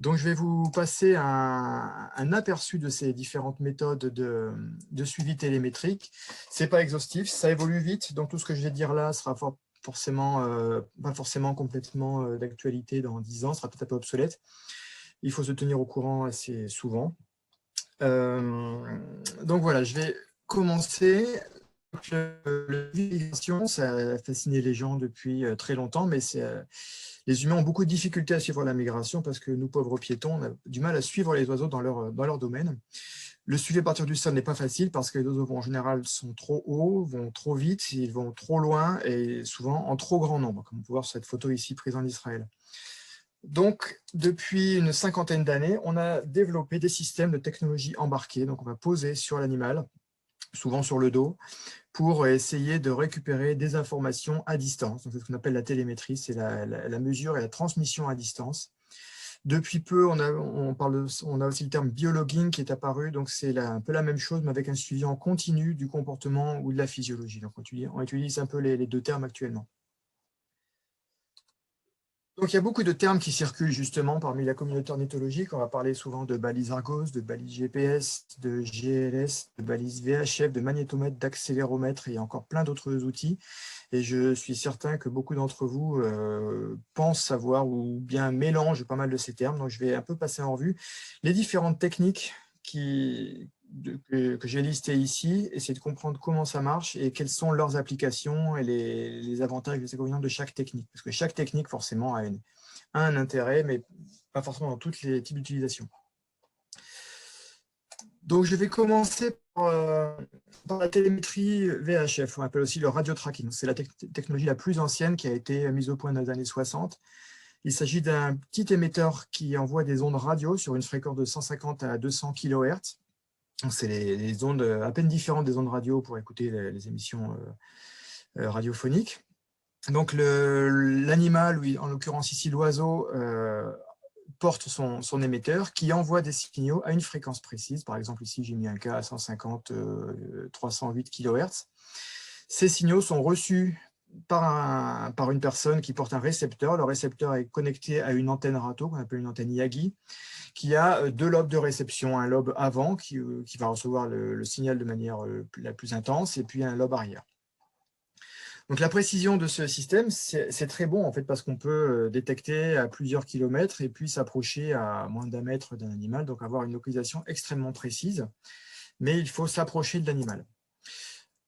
Donc, je vais vous passer un aperçu de ces différentes méthodes de suivi télémétrique. Ce n'est pas exhaustif, ça évolue vite, donc tout ce que je vais dire là sera forcément, pas forcément complètement d'actualité dans 10 ans, sera peut-être un peu obsolète. Il faut se tenir au courant assez souvent. Donc voilà, je vais commencer. La migration, ça a fasciné les gens depuis très longtemps, mais les humains ont beaucoup de difficultés à suivre la migration parce que nous, pauvres piétons, on a du mal à suivre les oiseaux dans leur domaine. Le suivi à partir du sol n'est pas facile parce que les oiseaux en général sont trop hauts, vont trop vite, ils vont trop loin et souvent en trop grand nombre, comme on peut voir sur cette photo ici prise en Israël. Donc, depuis une cinquantaine d'années, on a développé des systèmes de technologie embarquée. Donc, on va poser sur l'animal, souvent sur le dos, pour essayer de récupérer des informations à distance. C'est ce qu'on appelle la télémétrie, c'est la mesure et la transmission à distance. Depuis peu, on a aussi le terme biologuing qui est apparu, donc c'est un peu la même chose, mais avec un suivi en continu du comportement ou de la physiologie. Donc on utilise un peu les deux termes actuellement. Donc, il y a beaucoup de termes qui circulent justement parmi la communauté ornithologique. On va parler souvent de balises Argos, de balises GPS, de GLS, de balises VHF, de magnétomètres, d'accéléromètres et encore plein d'autres outils. Et je suis certain que beaucoup d'entre vous pensent savoir ou bien mélangent pas mal de ces termes. Donc, je vais un peu passer en revue les différentes techniques que j'ai listées ici, essayer de comprendre comment ça marche et quelles sont leurs applications et les avantages et les inconvénients de chaque technique. Parce que chaque technique, forcément, a un intérêt, mais pas forcément dans tous les types d'utilisation. Donc, je vais commencer par la télémétrie VHF, on appelle aussi le radio tracking. C'est la technologie la plus ancienne qui a été mise au point dans les années 60. Il s'agit d'un petit émetteur qui envoie des ondes radio sur une fréquence de 150 à 200 kHz. C'est les ondes à peine différentes des ondes radio pour écouter les émissions radiophoniques. Donc l'animal, en l'occurrence ici l'oiseau, porte son émetteur qui envoie des signaux à une fréquence précise. Par exemple, ici, j'ai mis un cas à 150, 308 kHz. Ces signaux sont reçus par une personne qui porte un récepteur. Le récepteur est connecté à une antenne râteau, qu'on appelle une antenne Yagi, qui a deux lobes de réception, un lobe avant qui va recevoir le signal de manière la plus intense, et puis un lobe arrière. Donc la précision de ce système, c'est très bon en fait parce qu'on peut détecter à plusieurs kilomètres et puis s'approcher à moins d'un mètre d'un animal, donc avoir une localisation extrêmement précise, mais il faut s'approcher de l'animal.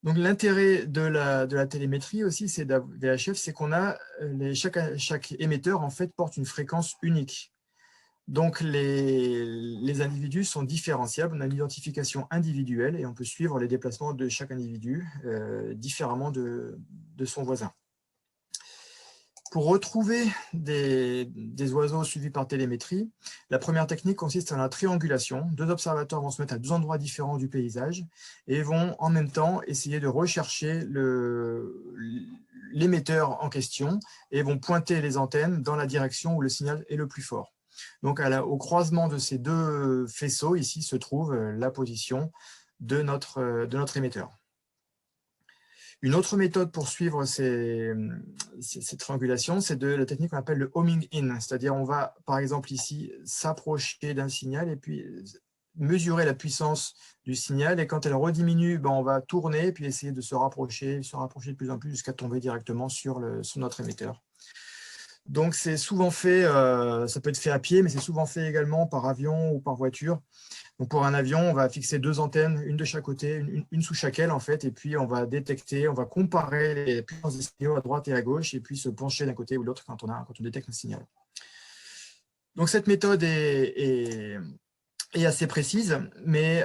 Donc l'intérêt de la télémétrie aussi, c'est VHF, c'est qu'on a chaque émetteur en fait porte une fréquence unique. Donc les individus sont différenciables, on a une identification individuelle et on peut suivre les déplacements de chaque individu différemment de son voisin. Pour retrouver des oiseaux suivis par télémétrie, la première technique consiste en la triangulation. Deux observateurs vont se mettre à deux endroits différents du paysage et vont en même temps essayer de rechercher l'émetteur en question et vont pointer les antennes dans la direction où le signal est le plus fort. Donc au croisement de ces deux faisceaux, ici se trouve la position de notre émetteur. Une autre méthode pour suivre ces triangulations, c'est de la technique qu'on appelle le homing in, c'est-à-dire on va, par exemple ici, s'approcher d'un signal et puis mesurer la puissance du signal, et quand elle rediminue, on va tourner et puis essayer de se rapprocher de plus en plus jusqu'à tomber directement sur notre émetteur. Donc c'est souvent fait, ça peut être fait à pied, mais c'est souvent fait également par avion ou par voiture. Donc pour un avion, on va fixer deux antennes, une de chaque côté, une sous chaque aile en fait, et puis on va détecter, on va comparer les puissances des signaux à droite et à gauche, et puis se pencher d'un côté ou de l'autre quand on détecte un signal. Donc cette méthode est assez précise, mais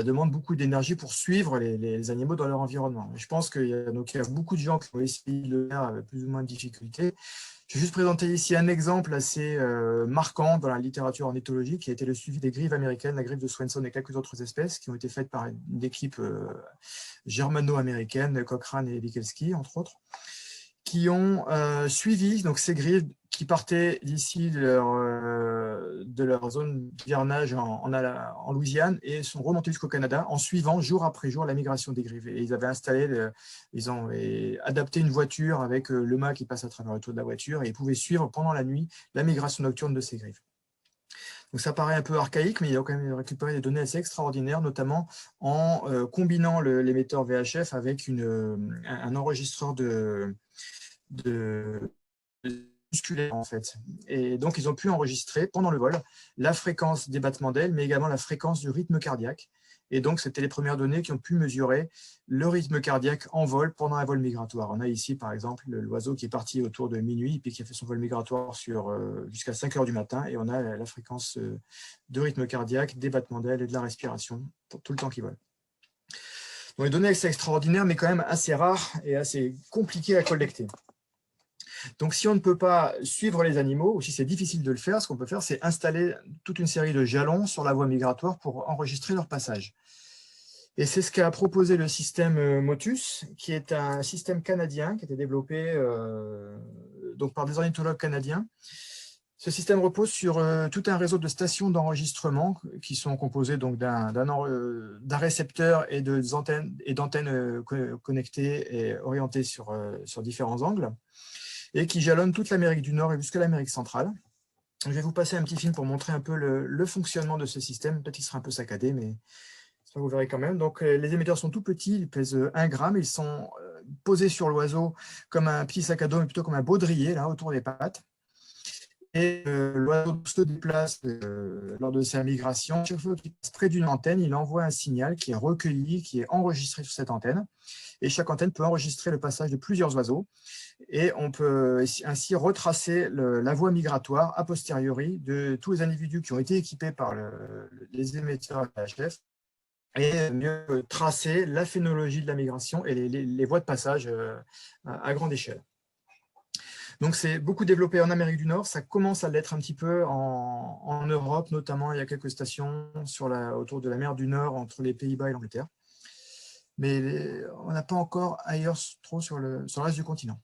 demande beaucoup d'énergie pour suivre les animaux dans leur environnement. Je pense qu'il y a beaucoup de gens qui ont essayé de le faire avec plus ou moins de difficultés. Je vais juste présenter ici un exemple assez marquant dans la littérature ornithologique qui a été le suivi des grives américaines, la grive de Swenson et quelques autres espèces qui ont été faites par une équipe germano-américaine, Cochrane et Wikelski, entre autres, qui ont suivi donc, ces grives qui partaient d'ici de leur zone d'hivernage en Louisiane et sont remontés jusqu'au Canada en suivant jour après jour la migration des grives. Et ils avaient ils ont adapté une voiture avec le mât qui passe à travers le toit de la voiture et ils pouvaient suivre pendant la nuit la migration nocturne de ces grives. Donc ça paraît un peu archaïque, mais il a quand même récupéré des données assez extraordinaires, notamment en combinant l'émetteur VHF avec un enregistreur de musculaire en fait. Et donc ils ont pu enregistrer pendant le vol la fréquence des battements d'ailes, mais également la fréquence du rythme cardiaque. Et donc c'était les premières données qui ont pu mesurer le rythme cardiaque en vol pendant un vol migratoire. On a ici par exemple l'oiseau qui est parti autour de minuit, puis qui a fait son vol migratoire jusqu'à 5 heures du matin, et on a la fréquence de rythme cardiaque, des battements d'ailes et de la respiration pour tout le temps qu'il vole. Donc les données c'est extraordinaire, mais quand même assez rares et assez compliquées à collecter. Donc, si on ne peut pas suivre les animaux, ou si c'est difficile de le faire, ce qu'on peut faire, c'est installer toute une série de jalons sur la voie migratoire pour enregistrer leur passage. Et c'est ce qu'a proposé le système Motus, qui est un système canadien qui a été développé donc par des ornithologues canadiens. Ce système repose sur tout un réseau de stations d'enregistrement qui sont composées d'un récepteur et d'antennes connectées et orientées sur différents angles, et qui jalonne toute l'Amérique du Nord et jusqu'à l'Amérique centrale. Je vais vous passer un petit film pour montrer un peu le fonctionnement de ce système. Peut-être qu'il sera un peu saccadé, mais vous verrez quand même. Donc, les émetteurs sont tout petits, ils pèsent 1 gramme, ils sont posés sur l'oiseau comme un petit sac à dos, mais plutôt comme un baudrier, là, autour des pattes. Et l'oiseau se déplace lors de sa migration. Chaque fois qu'il passe près d'une antenne, il envoie un signal qui est recueilli, qui est enregistré sur cette antenne. Et chaque antenne peut enregistrer le passage de plusieurs oiseaux. Et on peut ainsi retracer la voie migratoire a posteriori de tous les individus qui ont été équipés par les émetteurs VHF, et mieux tracer la phénologie de la migration et les voies de passage à grande échelle. Donc c'est beaucoup développé en Amérique du Nord, ça commence à l'être un petit peu en Europe, notamment il y a quelques stations autour de la mer du Nord, entre les Pays-Bas et l'Angleterre. Mais on n'a pas encore ailleurs trop sur le reste du continent.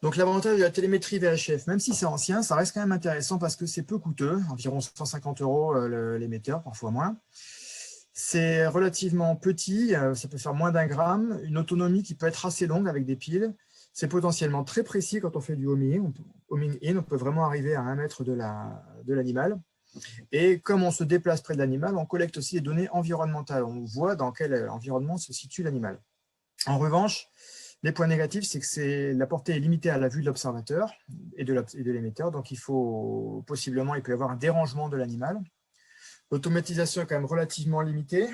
Donc l'avantage de la télémétrie VHF, même si c'est ancien, ça reste quand même intéressant parce que c'est peu coûteux, environ 150 € l'émetteur, parfois moins. C'est relativement petit, ça peut faire moins d'1 gramme, une autonomie qui peut être assez longue avec des piles. C'est potentiellement très précis quand on fait du homing in, on peut vraiment arriver à 1 mètre de l'animal. Et comme on se déplace près de l'animal, on collecte aussi les données environnementales. On voit dans quel environnement se situe l'animal. En revanche, les points négatifs, c'est que la portée est limitée à la vue de l'observateur et de l'émetteur, donc il peut y avoir un dérangement de l'animal. L'automatisation est quand même relativement limitée,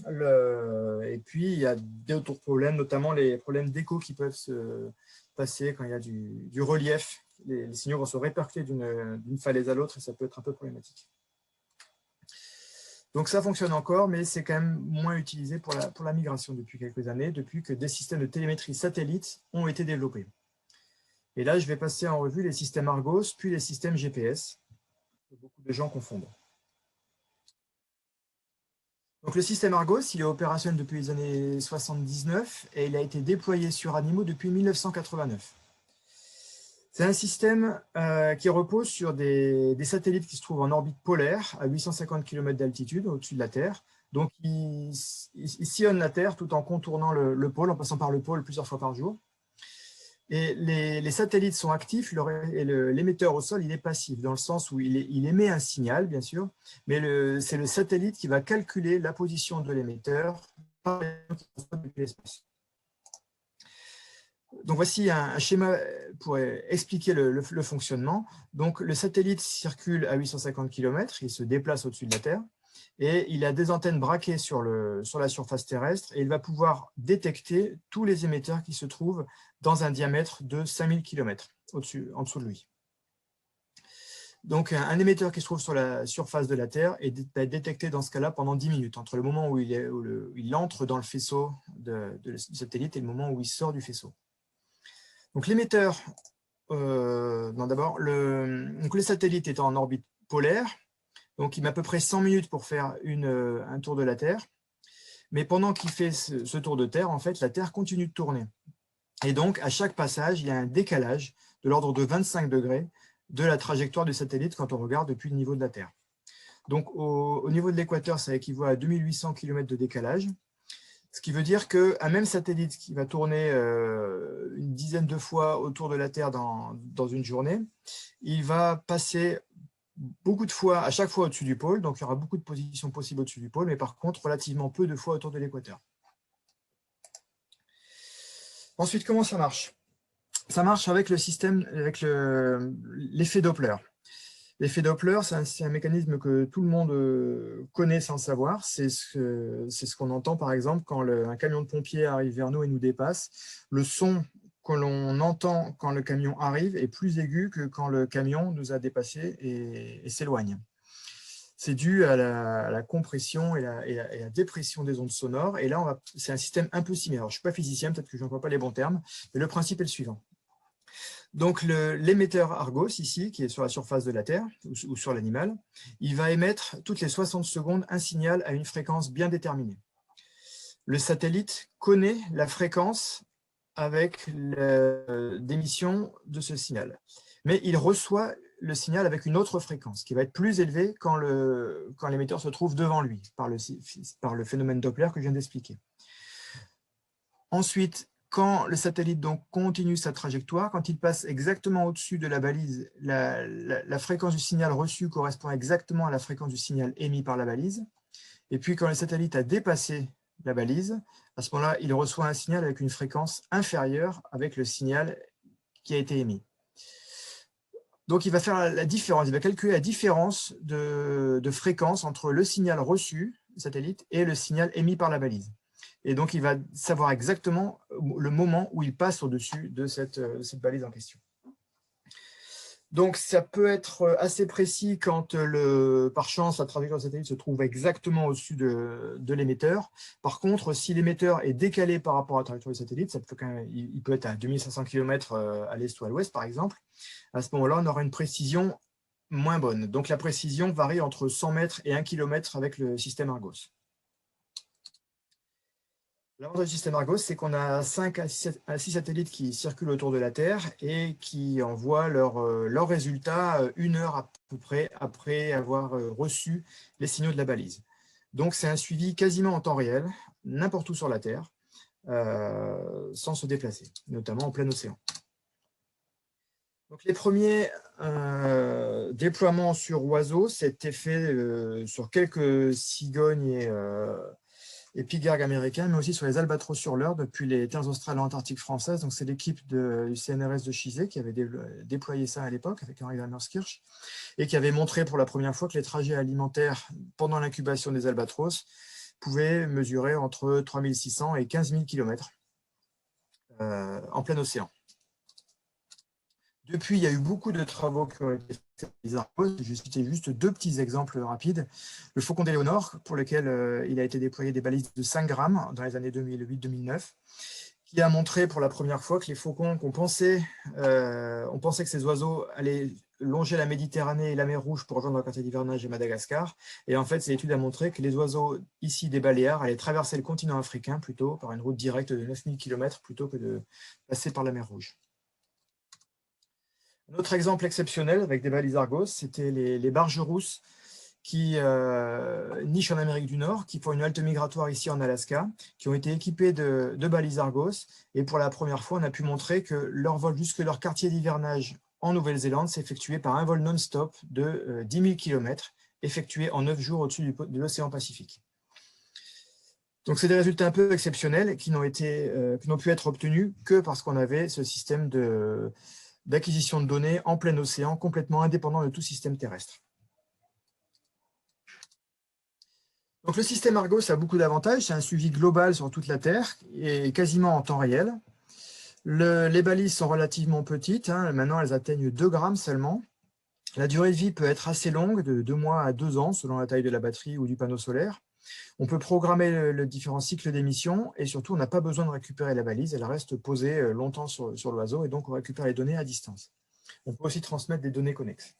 et puis il y a d'autres problèmes, notamment les problèmes d'écho qui peuvent se passer quand il y a du relief. Les signaux vont se répercuter d'une falaise à l'autre et ça peut être un peu problématique. Donc ça fonctionne encore, mais c'est quand même moins utilisé pour la migration depuis quelques années, depuis que des systèmes de télémétrie satellite ont été développés. Et là, je vais passer en revue les systèmes Argos, puis les systèmes GPS, que beaucoup de gens confondent. Donc le système Argos, il est opérationnel depuis les années 79 et il a été déployé sur animaux depuis 1989. C'est un système qui repose sur des satellites qui se trouvent en orbite polaire à 850 km d'altitude au-dessus de la Terre. Donc, ils sillonnent la Terre tout en contournant le pôle, en passant par le pôle plusieurs fois par jour. Et les satellites sont actifs et l'émetteur au sol, il est passif, dans le sens où il émet un signal, bien sûr, mais c'est le satellite qui va calculer la position de l'émetteur depuis l'espace. Donc, voici un schéma pour expliquer le fonctionnement. Donc, le satellite circule à 850 km, il se déplace au-dessus de la Terre, et il a des antennes braquées sur la surface terrestre, et il va pouvoir détecter tous les émetteurs qui se trouvent dans un diamètre de 5000 km en dessous de lui. Donc, un émetteur qui se trouve sur la surface de la Terre est détecté dans ce cas-là pendant 10 minutes, entre le moment où il entre dans le faisceau du satellite et le moment où il sort du faisceau. Donc l'émetteur, le satellite est en orbite polaire, donc il met à peu près 100 minutes pour faire un tour de la Terre, mais pendant qu'il fait ce tour de Terre, en fait, la Terre continue de tourner. Et donc, à chaque passage, il y a un décalage de l'ordre de 25 degrés de la trajectoire du satellite quand on regarde depuis le niveau de la Terre. Donc, au niveau de l'équateur, ça équivaut à 2800 km de décalage. Ce qui veut dire qu'un même satellite qui va tourner une dizaine de fois autour de la Terre dans une journée, il va passer beaucoup de fois, à chaque fois au-dessus du pôle, donc il y aura beaucoup de positions possibles au-dessus du pôle, mais par contre, relativement peu de fois autour de l'équateur. Ensuite, comment ça marche? Ça marche avec le système, avec l'effet Doppler. L'effet Doppler, c'est un mécanisme que tout le monde connaît sans le savoir. C'est ce qu'on entend, par exemple, quand un camion de pompiers arrive vers nous et nous dépasse. Le son que l'on entend quand le camion arrive est plus aigu que quand le camion nous a dépassé et s'éloigne. C'est dû à la compression et la dépression des ondes sonores. Et là, c'est un système un peu similaire. Alors, je ne suis pas physicien, peut-être que je n'emploie pas les bons termes, mais le principe est le suivant. Donc, l'émetteur Argos, ici, qui est sur la surface de la Terre ou sur l'animal, il va émettre toutes les 60 secondes un signal à une fréquence bien déterminée. Le satellite connaît la fréquence avec l'émission de ce signal, mais il reçoit le signal avec une autre fréquence qui va être plus élevée quand l'émetteur se trouve devant lui, par le phénomène Doppler que je viens d'expliquer. Ensuite, quand le satellite donc continue sa trajectoire, quand il passe exactement au-dessus de la balise, la fréquence du signal reçu correspond exactement à la fréquence du signal émis par la balise. Et puis, quand le satellite a dépassé la balise, à ce moment-là, il reçoit un signal avec une fréquence inférieure avec le signal qui a été émis. Donc, il va faire la différence, il va calculer la différence de fréquence entre le signal reçu, le satellite, et le signal émis par la balise. Et donc, il va savoir exactement le moment où il passe au-dessus de cette balise en question. Donc, ça peut être assez précis quand, par chance, la trajectoire du satellite se trouve exactement au-dessus de l'émetteur. Par contre, si l'émetteur est décalé par rapport à la trajectoire du satellite, il peut être à 2500 km à l'est ou à l'ouest, par exemple. À ce moment-là, on aura une précision moins bonne. Donc, la précision varie entre 100 mètres et 1 km avec le système Argos. L'avantage du système Argos, c'est qu'on a 5 à 6 satellites qui circulent autour de la Terre et qui envoient leurs résultats 1 heure à peu près après avoir reçu les signaux de la balise. Donc, c'est un suivi quasiment en temps réel, n'importe où sur la Terre, sans se déplacer, notamment en plein océan. Donc, les premiers déploiements sur oiseaux, c'était fait sur quelques cigognes et pigargues américains, mais aussi sur les albatros sur l'heure depuis les terres australo-antarctiques françaises. Donc, c'est l'équipe du CNRS de Chizé qui avait déployé ça à l'époque avec Henri Damerskirch et qui avait montré pour la première fois que les trajets alimentaires pendant l'incubation des albatros pouvaient mesurer entre 3600 et 15 000 km en plein océan. Depuis, il y a eu beaucoup de travaux qui ont été faits. Je vais citer juste 2 petits exemples rapides. Le Faucon d'Éléonore, pour lequel il a été déployé des balises de 5 grammes dans les années 2008-2009, qui a montré pour la première fois que les faucons on pensait que ces oiseaux allaient longer la Méditerranée et la mer Rouge pour rejoindre le quartier d'hivernage et Madagascar. Et en fait, cette étude a montré que les oiseaux ici des Baléares allaient traverser le continent africain plutôt par une route directe de 9000 km plutôt que de passer par la mer Rouge. Un autre exemple exceptionnel avec des balises Argos, c'était les barges rousses qui nichent en Amérique du Nord, qui font une halte migratoire ici en Alaska, qui ont été équipées de balises Argos. Et pour la première fois, on a pu montrer que leur vol jusque leur quartier d'hivernage en Nouvelle-Zélande s'effectuait par un vol non-stop de 10 000 km, effectué en 9 jours au-dessus de l'océan Pacifique. Donc, c'est des résultats un peu exceptionnels qui n'ont pu être obtenus que parce qu'on avait ce système d'acquisition de données en plein océan, complètement indépendant de tout système terrestre. Donc, le système Argos a beaucoup d'avantages. C'est un suivi global sur toute la Terre et quasiment en temps réel. Les balises sont relativement petites. Maintenant, elles atteignent 2 grammes seulement. La durée de vie peut être assez longue, de 2 mois à 2 ans, selon la taille de la batterie ou du panneau solaire. On peut programmer le différent cycle d'émission et surtout, on n'a pas besoin de récupérer la balise. Elle reste posée longtemps sur l'oiseau et donc on récupère les données à distance. On peut aussi transmettre des données connexes.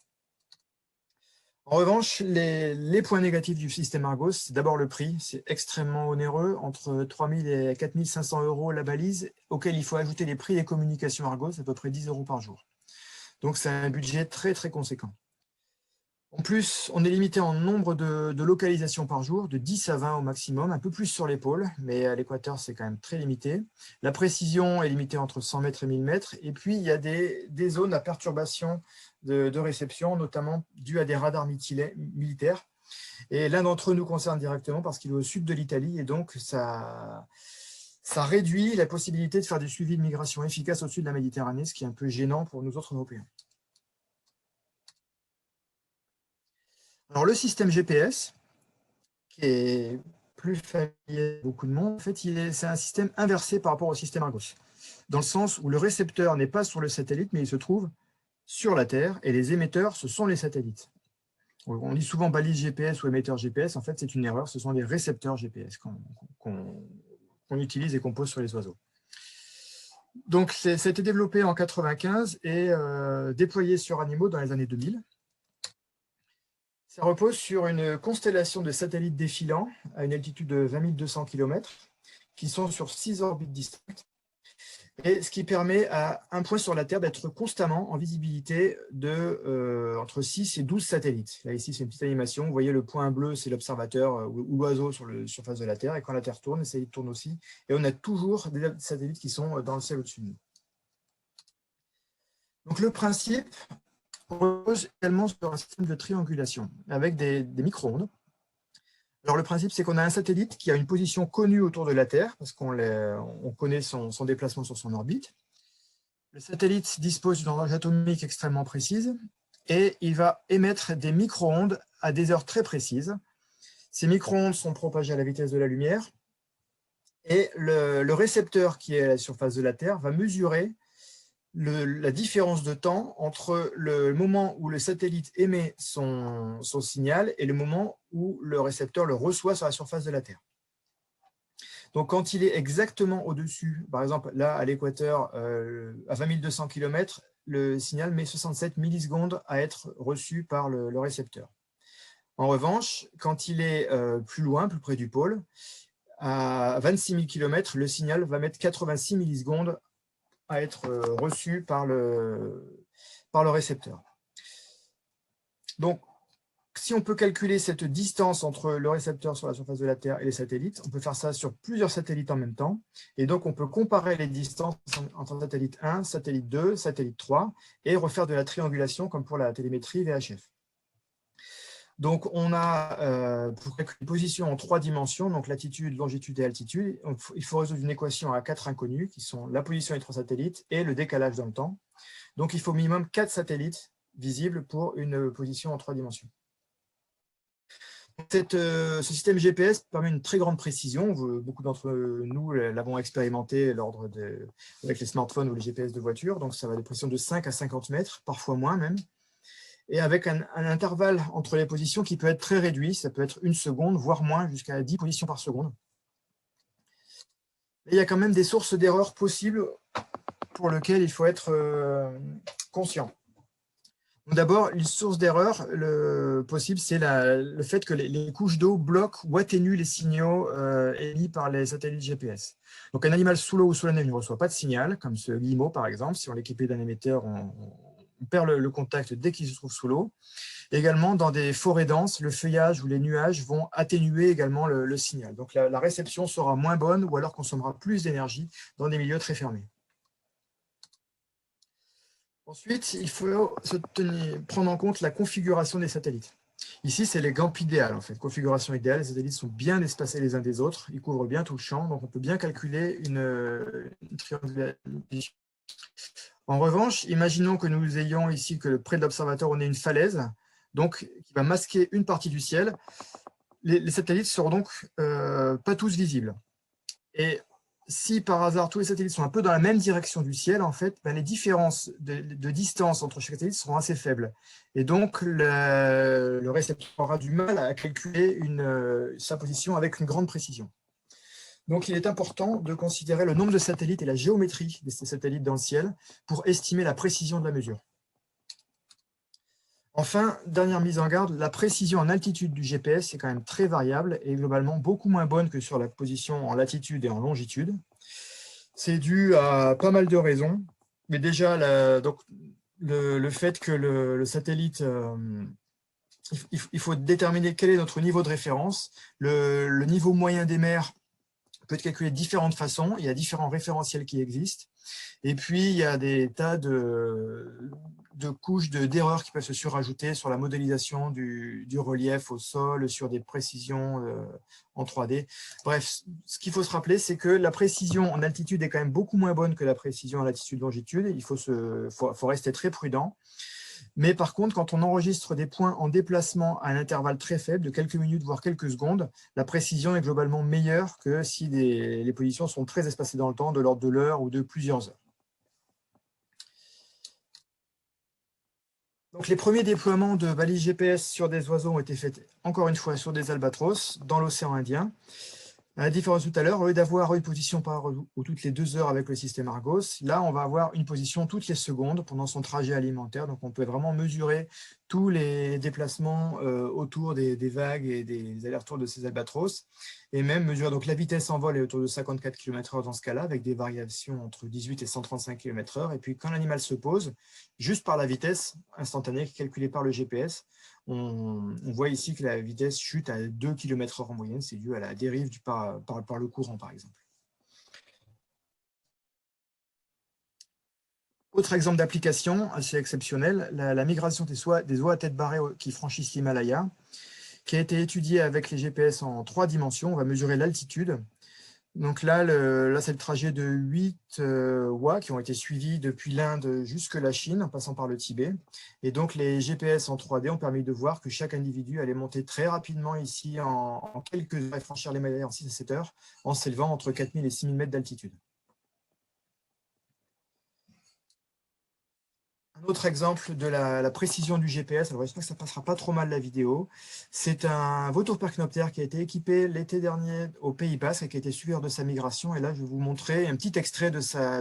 En revanche, les points négatifs du système Argos, c'est d'abord le prix. C'est extrêmement onéreux, entre 3 000 et 4 500 € la balise, auquel il faut ajouter les prix des communications Argos, à peu près 10 € par jour. Donc, c'est un budget très, très conséquent. En plus, on est limité en nombre de localisations par jour, de 10 à 20 au maximum, un peu plus sur les pôles, mais à l'équateur, c'est quand même très limité. La précision est limitée entre 100 mètres et 1000 mètres. Et puis, il y a des zones à perturbation de réception, notamment dues à des radars militaires. Et l'un d'entre eux nous concerne directement parce qu'il est au sud de l'Italie. Et donc, ça réduit la possibilité de faire des suivis de migration efficaces au-dessus de la Méditerranée, ce qui est un peu gênant pour nous autres Européens. Alors, le système GPS, qui est plus familier à beaucoup de monde, en fait, c'est un système inversé par rapport au système Argos, dans le sens où le récepteur n'est pas sur le satellite, mais il se trouve sur la Terre, et les émetteurs, ce sont les satellites. On dit souvent balise GPS ou émetteur GPS, en fait, c'est une erreur, ce sont les récepteurs GPS qu'on utilise et qu'on pose sur les oiseaux. Donc, ça a été développé en 1995 et déployé sur animaux dans les années 2000. Ça repose sur une constellation de satellites défilants à une altitude de 20 200 km qui sont sur 6 orbites distinctes, et ce qui permet à un point sur la Terre d'être constamment en visibilité de entre 6 et 12 satellites. Là, ici, c'est une petite animation. Vous voyez le point bleu, c'est l'observateur ou l'oiseau sur la surface de la Terre. Et quand la Terre tourne, les satellites tournent aussi. Et on a toujours des satellites qui sont dans le ciel au-dessus de nous. Donc, le principe repose également sur un système de triangulation avec des micro-ondes. Alors, le principe, c'est qu'on a un satellite qui a une position connue autour de la Terre, parce qu'on connaît son déplacement sur son orbite. Le satellite dispose d'une horloge atomique extrêmement précise et il va émettre des micro-ondes à des heures très précises. Ces micro-ondes sont propagées à la vitesse de la lumière et le récepteur qui est à la surface de la Terre va mesurer la différence de temps entre le moment où le satellite émet son signal et le moment où le récepteur le reçoit sur la surface de la Terre. Donc, quand il est exactement au-dessus, par exemple, là, à l'équateur, à 20 200 km, le signal met 67 millisecondes à être reçu par le récepteur. En revanche, quand il est plus loin, plus près du pôle, à 26 000 km, le signal va mettre 86 millisecondes à être reçu par le récepteur. Donc, si on peut calculer cette distance entre le récepteur sur la surface de la Terre et les satellites, on peut faire ça sur plusieurs satellites en même temps. Et donc, on peut comparer les distances entre satellite 1, satellite 2, satellite 3 et refaire de la triangulation comme pour la télémétrie VHF. Donc, on a pour calculer une position en 3 dimensions, donc latitude, longitude et altitude, il faut résoudre une équation à 4 inconnus qui sont la position des 3 satellites et le décalage dans le temps. Donc, il faut minimum 4 satellites visibles pour une position en 3 dimensions. Ce système GPS permet une très grande précision. Beaucoup d'entre nous l'avons expérimenté avec les smartphones ou les GPS de voiture. Donc, ça va des précisions de 5 à 50 mètres, parfois moins même. Et avec un intervalle entre les positions qui peut être très réduit. Ça peut être 1 seconde, voire moins, jusqu'à 10 positions par seconde. Et il y a quand même des sources d'erreurs possibles pour lesquelles il faut être conscient. D'abord, une source d'erreur possible, c'est le fait que les couches d'eau bloquent ou atténuent les signaux émis par les satellites GPS. Donc, un animal sous l'eau ou sous la neige ne reçoit pas de signal, comme ce guillemot par exemple. Si on l'équipait d'un émetteur, on perd le contact dès qu'il se trouve sous l'eau. Également, dans des forêts denses, le feuillage ou les nuages vont atténuer également le signal. Donc, la réception sera moins bonne ou alors consommera plus d'énergie dans des milieux très fermés. Ensuite, il faut prendre en compte la configuration des satellites. Ici, c'est l'exemple idéal, en fait. Configuration idéale, les satellites sont bien espacés les uns des autres, ils couvrent bien tout le champ, donc on peut bien calculer une triangulation. En revanche, imaginons que nous ayons ici que près de l'observateur, on ait une falaise, donc qui va masquer une partie du ciel. Les satellites ne seront donc pas tous visibles. Et si par hasard tous les satellites sont un peu dans la même direction du ciel, en fait, les différences de distance entre chaque satellite seront assez faibles. Et donc, le récepteur aura du mal à calculer sa position avec une grande précision. Donc, il est important de considérer le nombre de satellites et la géométrie de ces satellites dans le ciel pour estimer la précision de la mesure. Enfin, dernière mise en garde, la précision en altitude du GPS est quand même très variable et globalement beaucoup moins bonne que sur la position en latitude et en longitude. C'est dû à pas mal de raisons, mais déjà le fait que le satellite il faut déterminer quel est notre niveau de référence. Le niveau moyen des mers peut être calculé de différentes façons. Il y a différents référentiels qui existent. Et puis, il y a des tas de couches d'erreurs qui peuvent se surajouter sur la modélisation du relief au sol, sur des précisions en 3D. Bref, ce qu'il faut se rappeler, c'est que la précision en altitude est quand même beaucoup moins bonne que la précision en latitude-longitude. Il faut rester très prudent. Mais par contre, quand on enregistre des points en déplacement à un intervalle très faible, de quelques minutes, voire quelques secondes, la précision est globalement meilleure que si les positions sont très espacées dans le temps, de l'ordre de l'heure ou de plusieurs heures. Donc, les premiers déploiements de balises GPS sur des oiseaux ont été faits, encore une fois, sur des albatros dans l'océan Indien. À la différence tout à l'heure, au lieu d'avoir une position par heure ou toutes les 2 heures avec le système Argos, là, on va avoir une position toutes les secondes pendant son trajet alimentaire. Donc, on peut vraiment mesurer tous les déplacements autour des vagues et des allers-retours de ces albatros. Et même mesurer, donc la vitesse en vol est autour de 54 km/h dans ce cas-là, avec des variations entre 18 et 135 km/h. Et puis, quand l'animal se pose, juste par la vitesse instantanée calculée par le GPS, on voit ici que la vitesse chute à 2 km/h en moyenne. C'est dû à la dérive par le courant, par exemple. Autre exemple d'application assez exceptionnel, la migration des oies à tête barrée qui franchissent l'Himalaya, qui a été étudiée avec les GPS en 3 dimensions. On va mesurer l'altitude. Donc là, c'est le trajet de 8 oies qui ont été suivies depuis l'Inde jusque la Chine, en passant par le Tibet. Et donc, les GPS en 3D ont permis de voir que chaque individu allait monter très rapidement ici en quelques heures et franchir l'Himalaya en 6 à 7 heures, en s'élevant entre 4000 et 6000 mètres d'altitude. Un autre exemple de la précision du GPS, alors j'espère que ça passera pas trop mal la vidéo, c'est un vautour percnoptère qui a été équipé l'été dernier au Pays Basque et qui a été suivi de sa migration. Et là, je vais vous montrer un petit extrait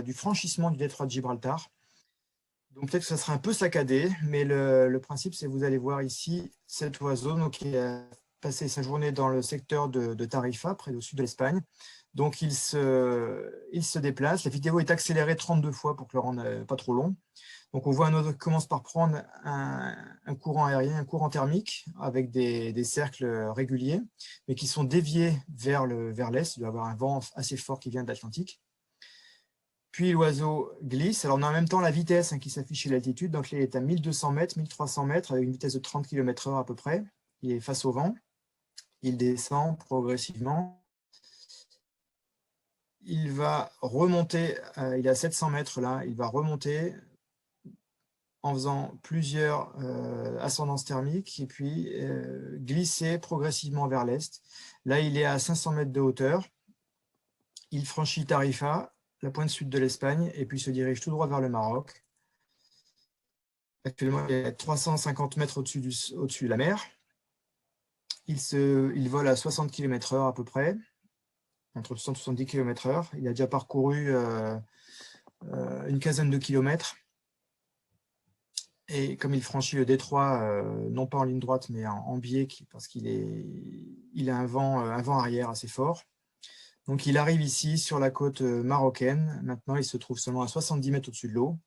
du franchissement du détroit de Gibraltar. Donc peut-être que ça sera un peu saccadé, mais le principe, c'est que vous allez voir ici cet oiseau donc, qui a passé sa journée dans le secteur de Tarifa, près au sud de l'Espagne. Donc il se déplace. La vidéo est accélérée 32 fois pour que le rende pas trop long. Donc on voit un oiseau qui commence par prendre un courant aérien, un courant thermique avec des cercles réguliers, mais qui sont déviés vers l'est. Il doit y avoir un vent assez fort qui vient de l'Atlantique. Puis l'oiseau glisse. Alors on a en même temps la vitesse qui s'affiche chez l'altitude. Donc il est à 1200 mètres, 1300 mètres avec une vitesse de 30 km/h à peu près. Il est face au vent. Il descend progressivement. Il va remonter, il est à 700 mètres là, il va remonter en faisant plusieurs ascendances thermiques et puis glisser progressivement vers l'est. Là, il est à 500 mètres de hauteur. Il franchit Tarifa, la pointe sud de l'Espagne, et puis se dirige tout droit vers le Maroc. Actuellement, il est à 350 mètres au-dessus de la mer. Il vole à 60 km/h à peu près, entre 60 et 70 km/h. Il a déjà parcouru une quinzaine de kilomètres. Et comme il franchit le détroit, non pas en ligne droite, mais en biais, parce qu'il a un vent arrière assez fort. Donc il arrive ici sur la côte marocaine. Maintenant, il se trouve seulement à 70 mètres au-dessus de l'eau.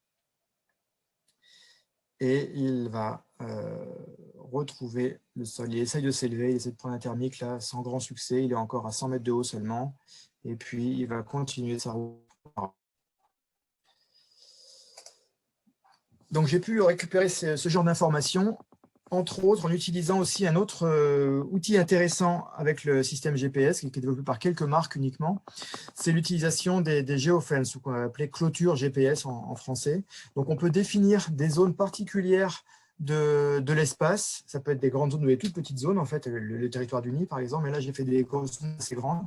Et il va retrouver le sol. Il essaye de s'élever, il essaie de prendre un thermique là, sans grand succès. Il est encore à 100 mètres de haut seulement. Et puis, il va continuer sa route. Donc, j'ai pu récupérer ce genre d'informations, entre autres en utilisant aussi un autre outil intéressant avec le système GPS, qui est développé par quelques marques uniquement. C'est l'utilisation des geofences, ou qu'on va appeler clôture GPS en français. Donc, on peut définir des zones particulières de l'espace. Ça peut être des grandes zones ou des toutes petites zones, en fait, le territoire du Nid, par exemple. Mais là, j'ai fait des grosses zones assez grandes.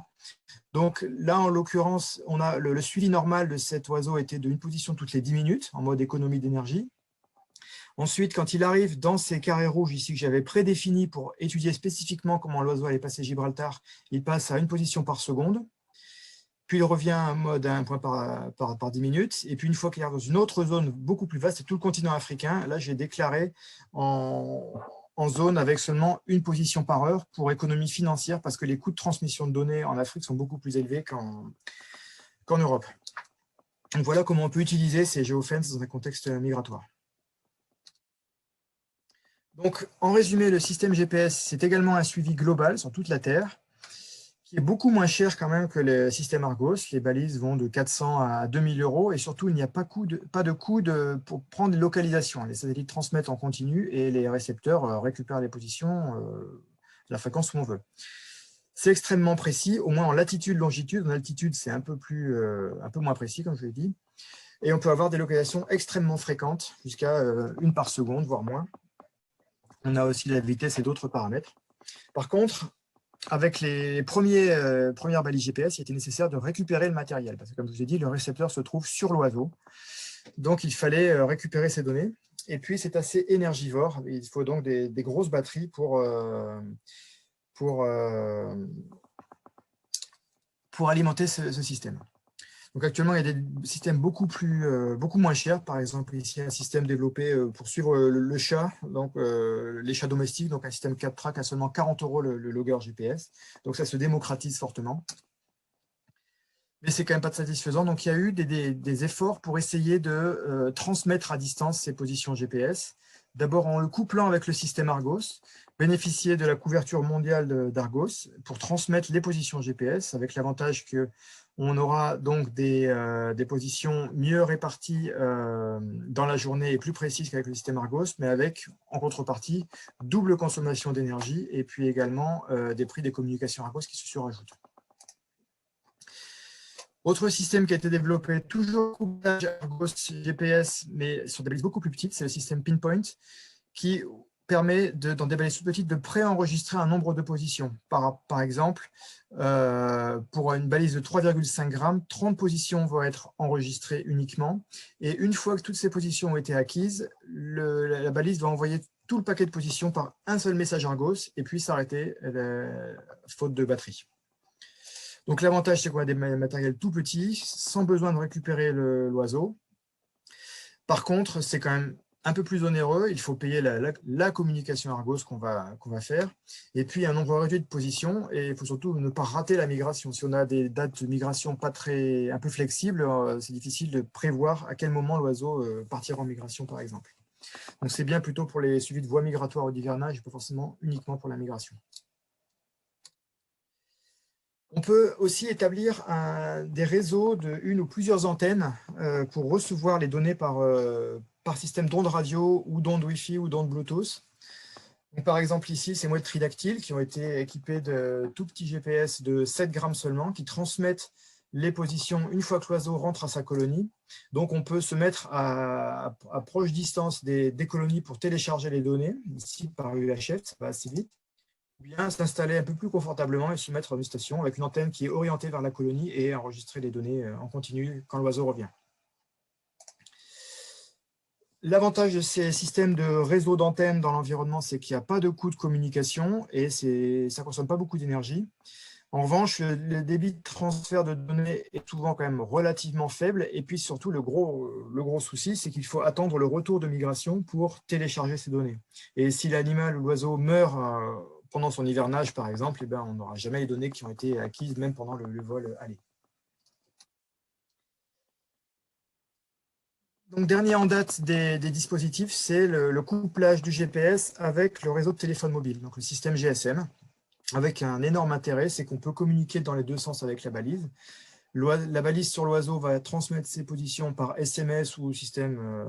Donc là, en l'occurrence, on a le suivi normal de cet oiseau était d'une position toutes les 10 minutes, en mode économie d'énergie. Ensuite, quand il arrive dans ces carrés rouges ici que j'avais prédéfinis pour étudier spécifiquement comment l'oiseau allait passer Gibraltar, il passe à une position par seconde. Puis il revient en mode à un point par 10 minutes. Et puis une fois qu'il est dans une autre zone beaucoup plus vaste, c'est tout le continent africain, là j'ai déclaré en zone avec seulement une position par heure pour économie financière, parce que les coûts de transmission de données en Afrique sont beaucoup plus élevés qu'en Europe. Donc voilà comment on peut utiliser ces geofences dans un contexte migratoire. Donc, en résumé, le système GPS, c'est également un suivi global sur toute la Terre, qui est beaucoup moins cher quand même que le système Argos. Les balises vont de 400 à 2000 euros et surtout, il n'y a pas de coût pour prendre les localisations. Les satellites transmettent en continu et les récepteurs récupèrent les positions, la fréquence où on veut. C'est extrêmement précis, au moins en latitude, longitude. En altitude, c'est un peu moins précis, comme je l'ai dit. Et on peut avoir des localisations extrêmement fréquentes, jusqu'à une par seconde, voire moins. On a aussi la vitesse et d'autres paramètres. Par contre, avec les premières balises GPS, il était nécessaire de récupérer le matériel, parce que comme je vous ai dit, le récepteur se trouve sur l'oiseau. Donc, il fallait récupérer ces données. Et puis, c'est assez énergivore. Il faut donc des grosses batteries pour alimenter ce système. Donc actuellement, il y a des systèmes beaucoup moins chers. Par exemple, ici, un système développé pour suivre le chat, donc les chats domestiques, donc un système 4 track à seulement 40 € le logger GPS. Donc ça se démocratise fortement. Mais c'est quand même pas satisfaisant. Donc il y a eu des efforts pour essayer de transmettre à distance ces positions GPS. D'abord en le couplant avec le système Argos, bénéficier de la couverture mondiale d'Argos pour transmettre les positions GPS, avec l'avantage qu'on aura donc des positions mieux réparties dans la journée et plus précises qu'avec le système Argos, mais avec, en contrepartie, double consommation d'énergie et puis également des prix des communications Argos qui se surajoutent. Autre système qui a été développé, toujours couplage Argos GPS, mais sur des balises beaucoup plus petites, c'est le système Pinpoint, qui permet, dans des balises petites, de préenregistrer un nombre de positions. Par exemple, pour une balise de 3,5 grammes, 30 positions vont être enregistrées uniquement. Et une fois que toutes ces positions ont été acquises, la balise va envoyer tout le paquet de positions par un seul message Argos et puis s'arrêter faute de batterie. Donc l'avantage, c'est qu'on a des matériels tout petits, sans besoin de récupérer l'oiseau. Par contre, c'est quand même un peu plus onéreux. Il faut payer la communication Argos qu'on va faire. Et puis, un nombre réduit de positions. Et il faut surtout ne pas rater la migration. Si on a des dates de migration un peu flexibles, c'est difficile de prévoir à quel moment l'oiseau partira en migration, par exemple. Donc, c'est bien plutôt pour les suivis de voies migratoires ou d'hivernage, pas forcément uniquement pour la migration. On peut aussi établir des réseaux de une ou plusieurs antennes pour recevoir les données par système d'ondes radio ou d'ondes Wi-Fi ou d'ondes Bluetooth. Donc, par exemple, ici, ces mouettes tridactyles qui ont été équipées de tout petits GPS de 7 grammes seulement, qui transmettent les positions une fois que l'oiseau rentre à sa colonie. Donc, on peut se mettre à proche distance des colonies pour télécharger les données, ici par UHF, ça va assez vite. Ou bien s'installer un peu plus confortablement et se mettre dans une station avec une antenne qui est orientée vers la colonie et enregistrer les données en continu quand l'oiseau revient. L'avantage de ces systèmes de réseau d'antennes dans l'environnement, c'est qu'il n'y a pas de coût de communication et ça ne consomme pas beaucoup d'énergie. En revanche, le débit de transfert de données est souvent quand même relativement faible. Et puis surtout, le gros souci, c'est qu'il faut attendre le retour de migration pour télécharger ces données. Et si l'animal ou l'oiseau meurt pendant son hivernage, par exemple, eh ben, on n'aura jamais les données qui ont été acquises, même pendant le vol aller. Donc, dernier en date des dispositifs, c'est le couplage du GPS avec le réseau de téléphone mobile, donc le système GSM, avec un énorme intérêt, c'est qu'on peut communiquer dans les deux sens avec la balise. La balise sur l'oiseau va transmettre ses positions par SMS ou système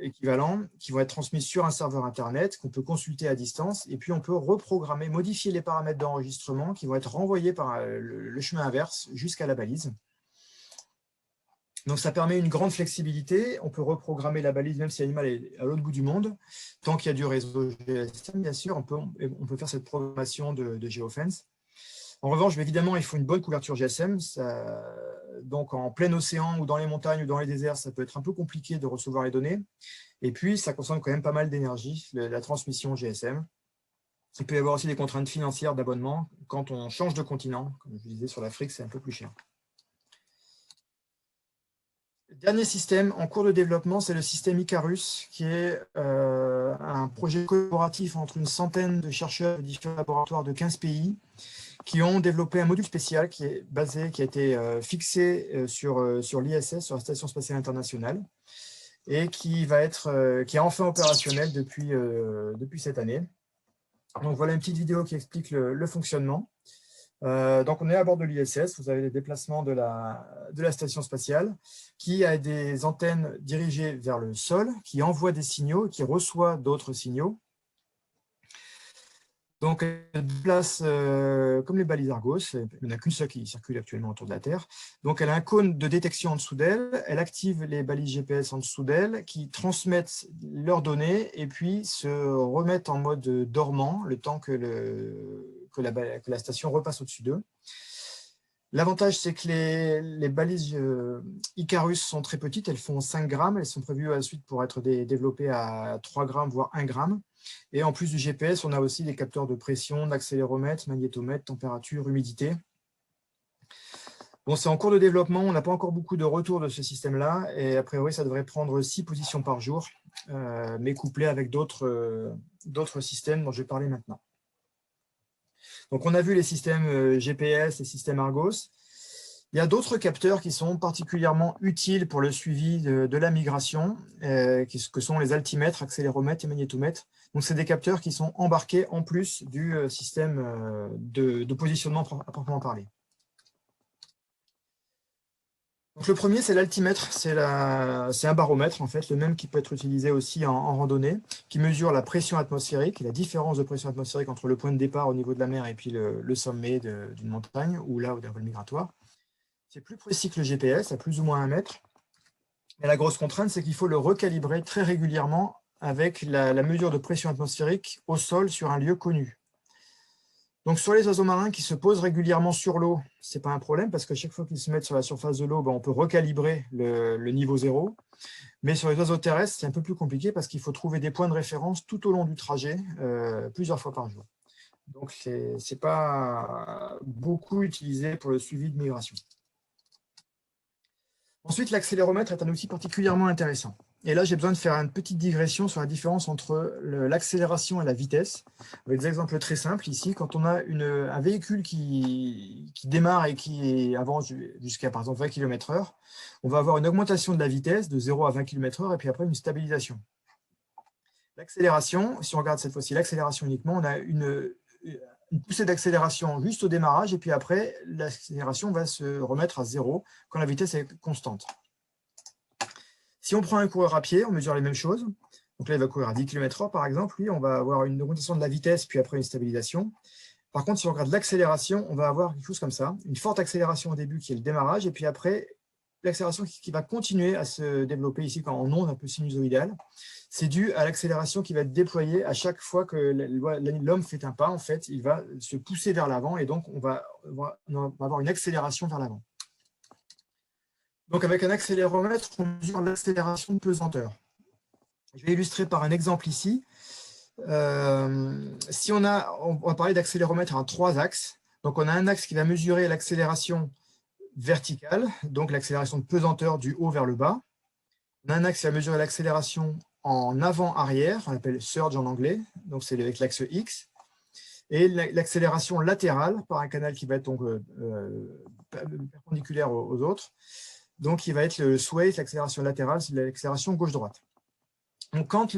équivalent, qui vont être transmises sur un serveur Internet qu'on peut consulter à distance, et puis on peut reprogrammer, modifier les paramètres d'enregistrement qui vont être renvoyés par le chemin inverse jusqu'à la balise. Donc, ça permet une grande flexibilité. On peut reprogrammer la balise, même si l'animal est à l'autre bout du monde. Tant qu'il y a du réseau GSM, bien sûr, on peut faire cette programmation de géofence. En revanche, évidemment, il faut une bonne couverture GSM. Donc, en plein océan ou dans les montagnes ou dans les déserts, ça peut être un peu compliqué de recevoir les données. Et puis, ça consomme quand même pas mal d'énergie, la transmission GSM. Il peut y avoir aussi des contraintes financières d'abonnement quand on change de continent. Comme je disais, sur l'Afrique, c'est un peu plus cher. Dernier système en cours de développement, c'est le système Icarus, qui est un projet collaboratif entre une centaine de chercheurs de différents laboratoires de 15 pays qui ont développé un module spécial qui a été fixé sur l'ISS, sur la Station spatiale internationale. et qui est enfin opérationnel depuis cette année. Donc voilà une petite vidéo qui explique le fonctionnement. Donc on est à bord de l'ISS, vous avez les déplacements de la station spatiale qui a des antennes dirigées vers le sol, qui envoient des signaux, qui reçoit d'autres signaux. Donc, elle déplace comme les balises Argos, il n'y en a qu'une seule qui circule actuellement autour de la Terre. Donc, elle a un cône de détection en dessous d'elle, elle active les balises GPS en dessous d'elle qui transmettent leurs données et puis se remettent en mode dormant le temps que la station repasse au-dessus d'eux. L'avantage, c'est que les balises Icarus sont très petites, elles font 5 grammes, elles sont prévues ensuite pour être développées à 3 grammes, voire 1 gramme. Et en plus du GPS, on a aussi des capteurs de pression, d'accéléromètre, magnétomètre, température, humidité. Bon, c'est en cours de développement, on n'a pas encore beaucoup de retours de ce système-là, et a priori, ça devrait prendre 6 positions par jour, mais couplé avec d'autres systèmes dont je vais parler maintenant. Donc, on a vu les systèmes GPS, les systèmes Argos. Il y a d'autres capteurs qui sont particulièrement utiles pour le suivi de la migration, que sont les altimètres, accéléromètres et magnétomètres. Donc, c'est des capteurs qui sont embarqués en plus du système de positionnement à proprement parler. Donc, le premier, c'est l'altimètre. C'est un baromètre, en fait, le même qui peut être utilisé aussi en randonnée, qui mesure la pression atmosphérique, la différence de pression atmosphérique entre le point de départ au niveau de la mer et puis le sommet d'une montagne ou là, d'un vol migratoire. C'est plus précis que le GPS, à plus ou moins 1 mètre. Mais la grosse contrainte, c'est qu'il faut le recalibrer très régulièrement avec la mesure de pression atmosphérique au sol sur un lieu connu. Donc, sur les oiseaux marins qui se posent régulièrement sur l'eau, ce n'est pas un problème parce que chaque fois qu'ils se mettent sur la surface de l'eau, on peut recalibrer le niveau zéro. Mais sur les oiseaux terrestres, c'est un peu plus compliqué parce qu'il faut trouver des points de référence tout au long du trajet, plusieurs fois par jour. Donc, ce n'est pas beaucoup utilisé pour le suivi de migration. Ensuite, l'accéléromètre est un outil particulièrement intéressant. Et là, j'ai besoin de faire une petite digression sur la différence entre l'accélération et la vitesse. Avec des exemples très simples ici. Quand on a un véhicule qui démarre et qui avance jusqu'à, par exemple, 20 km/h, on va avoir une augmentation de la vitesse de 0 à 20 km/h et puis après une stabilisation. L'accélération, si on regarde cette fois-ci l'accélération uniquement, on a une poussée d'accélération juste au démarrage et puis après, l'accélération va se remettre à 0 quand la vitesse est constante. Si on prend un coureur à pied, on mesure les mêmes choses. Donc là, il va courir à 10 km/h, par exemple. Lui, on va avoir une augmentation de la vitesse, puis après une stabilisation. Par contre, si on regarde l'accélération, on va avoir quelque chose comme ça. Une forte accélération au début qui est le démarrage, et puis après, l'accélération qui va continuer à se développer ici en onde un peu sinusoïdale. C'est dû à l'accélération qui va être déployée à chaque fois que l'homme fait un pas. En fait, il va se pousser vers l'avant, et donc on va avoir une accélération vers l'avant. Donc, avec un accéléromètre, on mesure l'accélération de pesanteur. Je vais illustrer par un exemple ici. Si on va parler d'accéléromètre en 3 axes. Donc, on a un axe qui va mesurer l'accélération verticale, donc l'accélération de pesanteur du haut vers le bas. On a un axe qui va mesurer l'accélération en avant-arrière, on appelle surge en anglais, donc c'est avec l'axe X. Et l'accélération latérale par un canal qui va être donc, perpendiculaire aux autres. Donc, il va être le sway, l'accélération latérale, c'est l'accélération gauche-droite. Donc, quand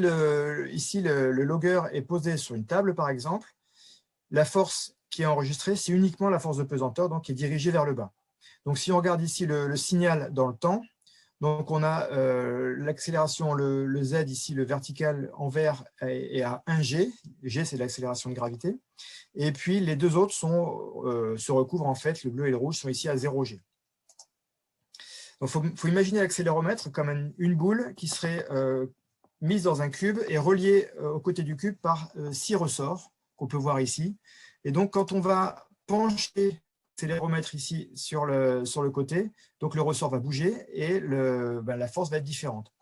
ici le logger est posé sur une table, par exemple, la force qui est enregistrée, c'est uniquement la force de pesanteur, donc qui est dirigée vers le bas. Donc, si on regarde ici le signal dans le temps, donc on a l'accélération, le Z ici, le vertical en vert est à 1 G. G, c'est l'accélération de gravité. Et puis, les deux autres se recouvrent, en fait, le bleu et le rouge sont ici à 0 G. Donc, il faut imaginer l'accéléromètre comme une boule qui serait mise dans un cube et reliée au côté du cube par 6 ressorts qu'on peut voir ici. Et donc, quand on va pencher l'accéléromètre ici sur le côté, donc le ressort va bouger et la force va être différente.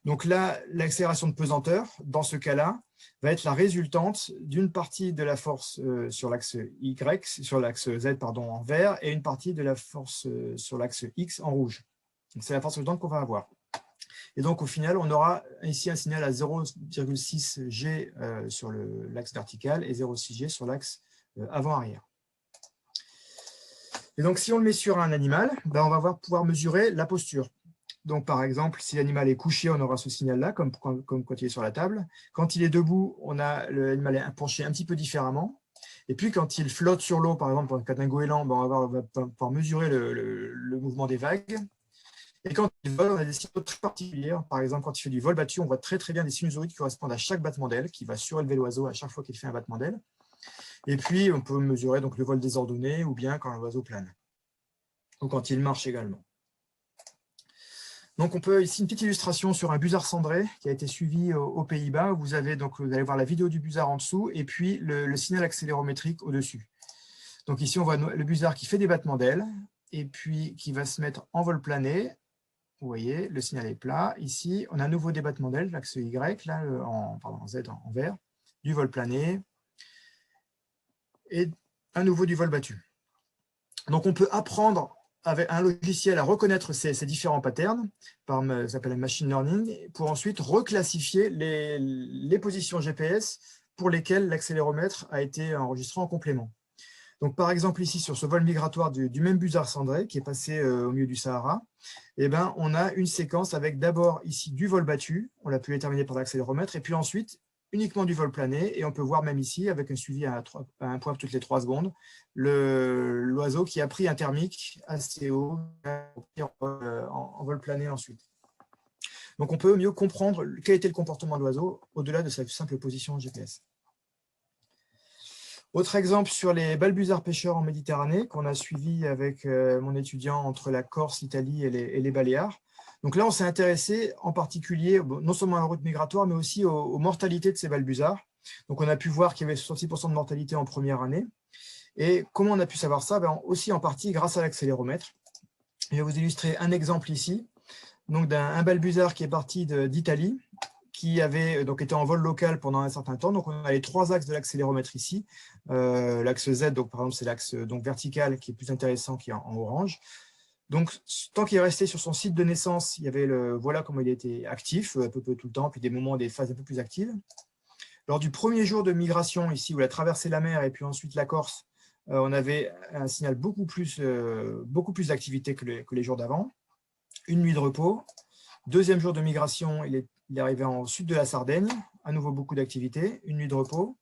Donc là, l'accélération de pesanteur, dans ce cas-là, va être la résultante d'une partie de la force sur l'axe Y, sur l'axe Z pardon, en vert, et une partie de la force sur l'axe X en rouge. C'est la force résultante qu'on va avoir. Et donc, au final, on aura ici un signal à 0,6 G sur l'axe vertical et 0,6 G sur l'axe avant-arrière. Et donc, si on le met sur un animal, on va pouvoir mesurer la posture. Donc, par exemple, si l'animal est couché, on aura ce signal-là, comme quand il est sur la table. Quand il est debout, l'animal est penché un petit peu différemment. Et puis, quand il flotte sur l'eau, par exemple, dans le cas d'un goéland, ben, on va pouvoir mesurer le mouvement des vagues. Et quand il vole, on a des signaux très particuliers. Par exemple, quand il fait du vol battu, on voit très très bien des sinusoïdes qui correspondent à chaque battement d'aile, qui va surélever l'oiseau à chaque fois qu'il fait un battement d'aile. Et puis, on peut mesurer donc, le vol désordonné ou bien quand l'oiseau plane, ou quand il marche également. Donc, on peut ici une petite illustration sur un busard cendré qui a été suivi aux Pays-Bas. Vous allez voir la vidéo du busard en dessous et puis le signal accélérométrique au-dessus. Donc ici, on voit le busard qui fait des battements d'aile et puis qui va se mettre en vol plané. Vous voyez, le signal est plat. Ici, on a à nouveau des battements d'aile, l'axe Y, là, en Z en vert, du vol plané et à nouveau du vol battu. Donc, on peut apprendre avec un logiciel à reconnaître ces différents patterns, ça s'appelle le machine learning, pour ensuite reclassifier les positions GPS pour lesquelles l'accéléromètre a été enregistré en complément. Donc, par exemple, ici, sur ce vol migratoire du même busard cendré qui est passé au milieu du Sahara, eh ben, on a une séquence avec d'abord ici du vol battu, on l'a pu déterminer par l'accéléromètre, et puis ensuite uniquement du vol plané, et on peut voir même ici, avec un suivi à un point toutes les 3 secondes, l'oiseau qui a pris un thermique assez haut en vol plané ensuite. Donc, on peut mieux comprendre quel était le comportement de l'oiseau au-delà de sa simple position GPS. Autre exemple sur les balbuzards pêcheurs en Méditerranée qu'on a suivi avec mon étudiant entre la Corse, l'Italie et les Baléares. Donc là, on s'est intéressé en particulier non seulement à la route migratoire, mais aussi aux mortalités de ces balbuzards. Donc on a pu voir qu'il y avait 66% de mortalité en première année. Et comment on a pu savoir ça? Aussi en partie grâce à l'accéléromètre. Je vais vous illustrer un exemple ici, donc d'un balbuzard qui est parti d'Italie, qui avait donc été en vol local pendant un certain temps. Donc, on a les 3 axes de l'accéléromètre ici. L'axe Z, donc, par exemple, c'est l'axe vertical qui est plus intéressant, qui est en orange. Donc, tant qu'il est resté sur son site de naissance, il y avait voilà comment il était actif, à peu près tout le temps, puis des moments, des phases un peu plus actives. Lors du premier jour de migration, ici, où il a traversé la mer et puis ensuite la Corse, on avait un signal beaucoup plus d'activité que les jours d'avant. Une nuit de repos. Deuxième jour de migration, il est arrivé en sud de la Sardaigne, à nouveau beaucoup d'activité, une nuit de repos.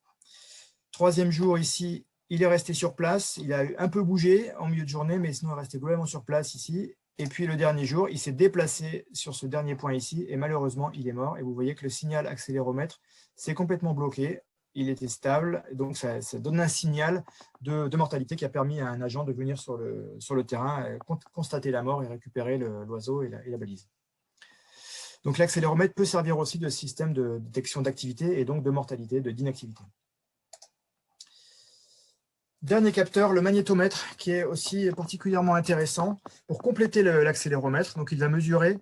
Troisième jour ici, il est resté sur place, il a un peu bougé en milieu de journée, mais sinon il est resté globalement sur place ici. Et puis le dernier jour, il s'est déplacé sur ce dernier point ici, et malheureusement, il est mort. Et vous voyez que le signal accéléromètre s'est complètement bloqué, il était stable, donc ça donne un signal de mortalité qui a permis à un agent de venir sur le terrain, constater la mort et récupérer l'oiseau et la balise. Donc l'accéléromètre peut servir aussi de système de détection d'activité et donc de mortalité, d'inactivité. Dernier capteur, le magnétomètre, qui est aussi particulièrement intéressant pour compléter l'accéléromètre. Donc il va mesurer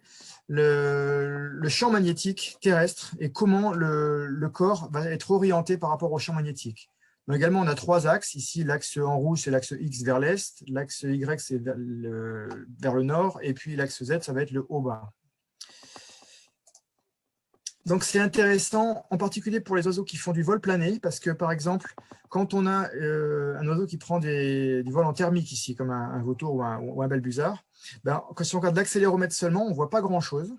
le champ magnétique terrestre et comment le corps va être orienté par rapport au champ magnétique. Donc également, on a 3 axes. Ici, l'axe en rouge, c'est l'axe X vers l'est, l'axe Y, c'est vers le nord, et puis l'axe Z, ça va être le haut-bas. Donc, c'est intéressant, en particulier pour les oiseaux qui font du vol plané, parce que, par exemple, quand on a un oiseau qui prend du vol en thermique ici, comme un vautour ou un balbuzard, si on regarde l'accéléromètre seulement, on ne voit pas grand-chose.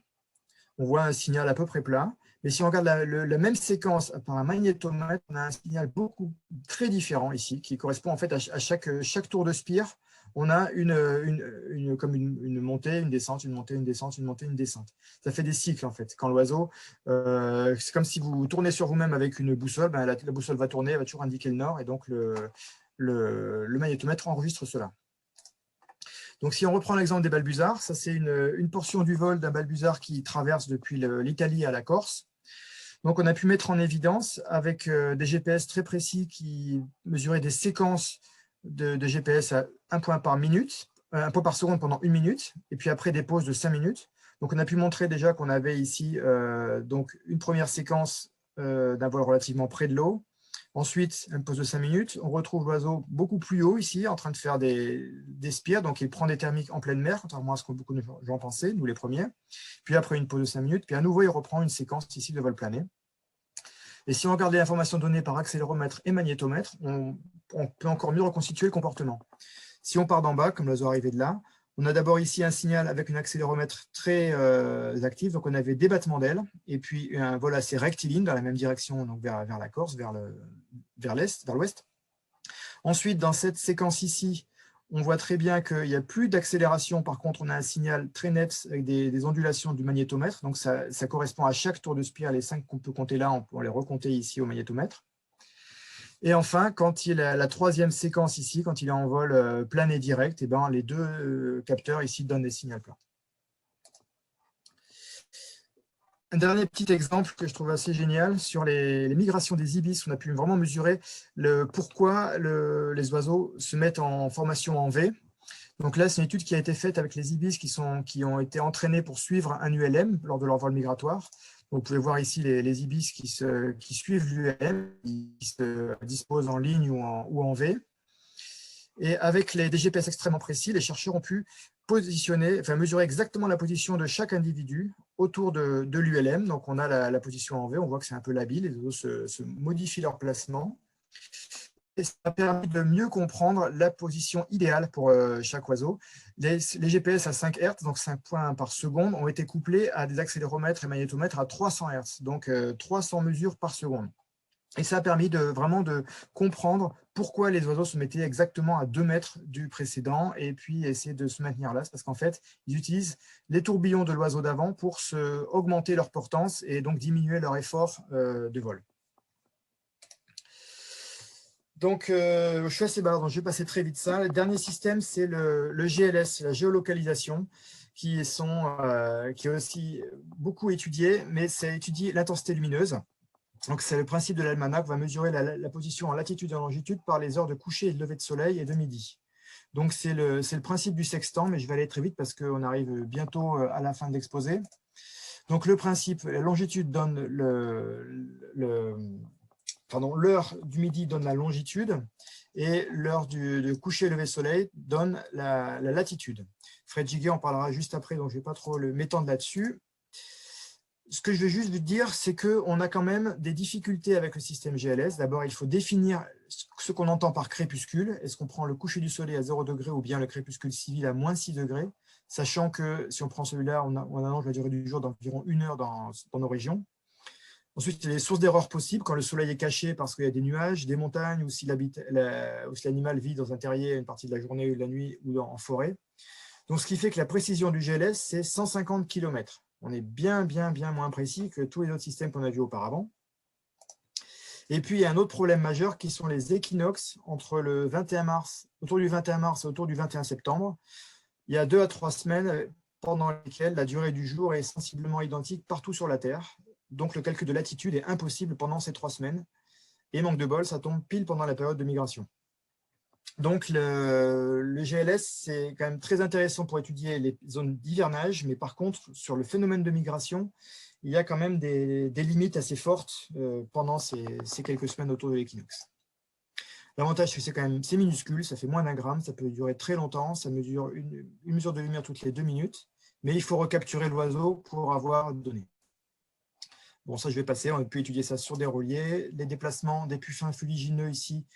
On voit un signal à peu près plat. Mais si on regarde la même séquence par un magnétomètre, on a un signal très différent ici, qui correspond en fait à chaque tour de spire. On a comme une montée, une descente, une montée, une descente, une montée, une descente. Ça fait des cycles en fait. Quand l'oiseau, c'est comme si vous tournez sur vous-même avec une boussole, la boussole va tourner, elle va toujours indiquer le nord, et donc le magnétomètre enregistre cela. Donc, si on reprend l'exemple des balbuzards, ça c'est une portion du vol d'un balbuzard qui traverse depuis l'Italie à la Corse. Donc, on a pu mettre en évidence avec des GPS très précis qui mesuraient des séquences de GPS à un point par minute, un point par seconde pendant 1 minute, et puis après des pauses de 5 minutes. Donc, on a pu montrer déjà qu'on avait ici donc une première séquence d'un vol relativement près de l'eau. Ensuite, une pause de 5 minutes. On retrouve l'oiseau beaucoup plus haut ici, en train de faire des spires. Donc, il prend des thermiques en pleine mer, contrairement à ce que beaucoup de gens pensaient, nous les premiers. Puis après, une pause de 5 minutes. Puis à nouveau, il reprend une séquence ici de vol plané. Et si on regarde les informations données par accéléromètre et magnétomètre, on peut encore mieux reconstituer le comportement. Si on part d'en bas, comme l'oiseau arrivé de là, On a d'abord ici un signal avec un accéléromètre très actif, donc on avait des battements d'ailes, et puis un vol assez rectiligne dans la même direction, donc vers la Corse, vers l'ouest. Ensuite, dans cette séquence ici, on voit très bien qu'il n'y a plus d'accélération. Par contre, on a un signal très net avec des ondulations du magnétomètre. Donc, ça correspond à chaque tour de spire. Les 5 qu'on peut compter là, on peut les recompter ici au magnétomètre. Et enfin, quand il a la troisième séquence ici, quand il est en vol plein et direct, eh ben, les deux capteurs ici donnent des signaux plans. Un dernier petit exemple que je trouve assez génial sur les migrations des ibis. On a pu vraiment mesurer pourquoi les oiseaux se mettent en formation en V. Donc là, c'est une étude qui a été faite avec les ibis qui ont été entraînés pour suivre un ULM lors de leur vol migratoire. Donc, vous pouvez voir ici les ibis qui suivent l'ULM, qui se disposent en ligne ou en V. Et avec des GPS extrêmement précis, les chercheurs ont pu mesurer exactement la position de chaque individu autour de l'ULM. Donc, on a la position en V, on voit que c'est un peu labile, les oiseaux se modifient leur placement. Et ça a permis de mieux comprendre la position idéale pour chaque oiseau. Les GPS à 5 Hz, donc 5 points par seconde, ont été couplés à des accéléromètres et magnétomètres à 300 Hz, donc 300 mesures par seconde. Et ça a permis vraiment de comprendre pourquoi les oiseaux se mettaient exactement à 2 mètres du précédent et puis essayer de se maintenir là. C'est parce qu'en fait, ils utilisent les tourbillons de l'oiseau d'avant pour augmenter leur portance et donc diminuer leur effort de vol. Donc, je suis assez bas, donc je vais passer très vite ça. Le dernier système, c'est le GLS, la géolocalisation, qui est aussi beaucoup étudié, mais ça étudie l'intensité lumineuse. Donc, c'est le principe de l'almanach, on va mesurer la position en latitude et en longitude par les heures de coucher et de lever de soleil et de midi. Donc, c'est le principe du sextant, mais je vais aller très vite parce qu'on arrive bientôt à la fin de l'exposé. Donc, le principe, la longitude donne l'heure du midi donne la longitude et l'heure de coucher et lever soleil donne la latitude. Fred Giguet en parlera juste après, donc je ne vais pas trop m'étendre là-dessus. Ce que je veux juste vous dire, c'est qu'on a quand même des difficultés avec le système GLS. D'abord, il faut définir ce qu'on entend par crépuscule. Est-ce qu'on prend le coucher du soleil à 0 degré ou bien le crépuscule civil à moins 6 degrés, sachant que si on prend celui-là, on allonge la durée du jour d'environ 1 heure dans nos régions. Ensuite, il y a des sources d'erreurs possibles quand le soleil est caché parce qu'il y a des nuages, des montagnes, ou si l'animal vit dans un terrier une partie de la journée ou de la nuit ou en forêt. Donc, ce qui fait que la précision du GLS, c'est 150 km. On est bien moins précis que tous les autres systèmes qu'on a vus auparavant. Et puis, il y a un autre problème majeur qui sont les équinoxes autour du 21 mars et autour du 21 septembre. Il y a 2 à 3 semaines pendant lesquelles la durée du jour est sensiblement identique partout sur la Terre. Donc, le calcul de latitude est impossible pendant ces 3 semaines. Et manque de bol, ça tombe pile pendant la période de migration. Donc, le GLS, c'est quand même très intéressant pour étudier les zones d'hivernage, mais par contre, sur le phénomène de migration, il y a quand même des limites assez fortes pendant ces quelques semaines autour de l'équinoxe. L'avantage, c'est que c'est minuscule, ça fait moins d'1 gramme, ça peut durer très longtemps, ça mesure une mesure de lumière toutes les 2 minutes, mais il faut recapturer l'oiseau pour avoir donné. Bon, ça, je vais passer. On a pu étudier ça sur des rouliers. Les déplacements des puffins fuligineux ici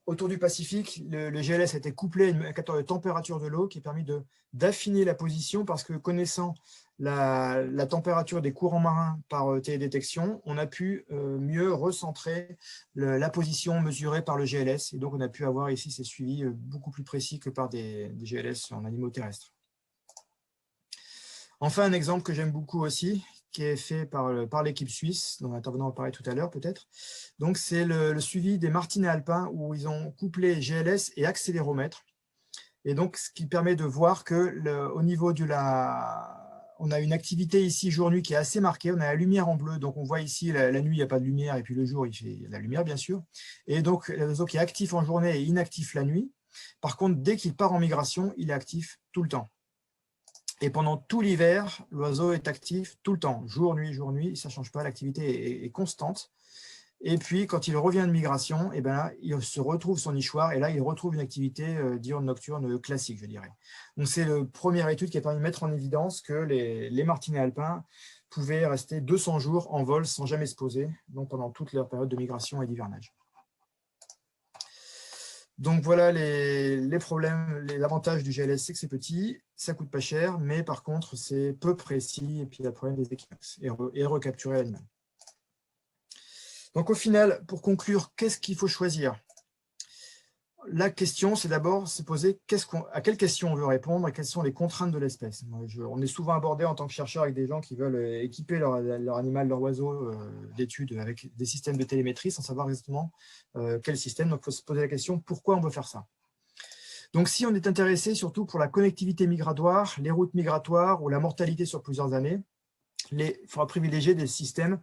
autour du Pacifique. Le GLS a été couplé à un capteur de température de l'eau qui a permis d'affiner la position parce que connaissant la température des courants marins par télédétection, on a pu mieux recentrer la position mesurée par le GLS. Et donc, on a pu avoir ici ces suivis beaucoup plus précis que par des GLS en animaux terrestres. Enfin, un exemple que j'aime beaucoup aussi, qui est fait par l'équipe suisse, dont l'intervenant parlait tout à l'heure peut-être. Donc, c'est le suivi des martinets alpins où ils ont couplé GLS et accéléromètre. Et donc, ce qui permet de voir qu'au niveau on a une activité ici jour-nuit qui est assez marquée. On a la lumière en bleu. Donc, on voit ici la nuit, il n'y a pas de lumière. Et puis le jour, il y a de la lumière, bien sûr. Et donc, l'oiseau qui est actif en journée et inactif la nuit. Par contre, dès qu'il part en migration, il est actif tout le temps. Et pendant tout l'hiver, l'oiseau est actif tout le temps, jour, nuit, ça ne change pas, l'activité est constante. Et puis, quand il revient de migration, eh ben là, il se retrouve son nichoir et là, il retrouve une activité diurne-nocturne classique, je dirais. Donc, c'est la première étude qui a permis de mettre en évidence que les martinets alpins pouvaient rester 200 jours en vol sans jamais se poser, donc pendant toute leur période de migration et d'hivernage. Donc voilà les problèmes, les avantages du GLS, c'est que c'est petit, ça ne coûte pas cher, mais par contre, c'est peu précis, et puis il y a le problème des équinoxes, et recapturer l'animal. Donc au final, pour conclure, qu'est-ce qu'il faut choisir? La question, c'est d'abord se poser à quelle question on veut répondre et quelles sont les contraintes de l'espèce. On est souvent abordé en tant que chercheur avec des gens qui veulent équiper leur animal, leur oiseau d'études avec des systèmes de télémétrie sans savoir exactement quel système. Donc il faut se poser la question, pourquoi on veut faire ça? Donc si on est intéressé surtout pour la connectivité migratoire, les routes migratoires ou la mortalité sur plusieurs années, il faudra privilégier des systèmes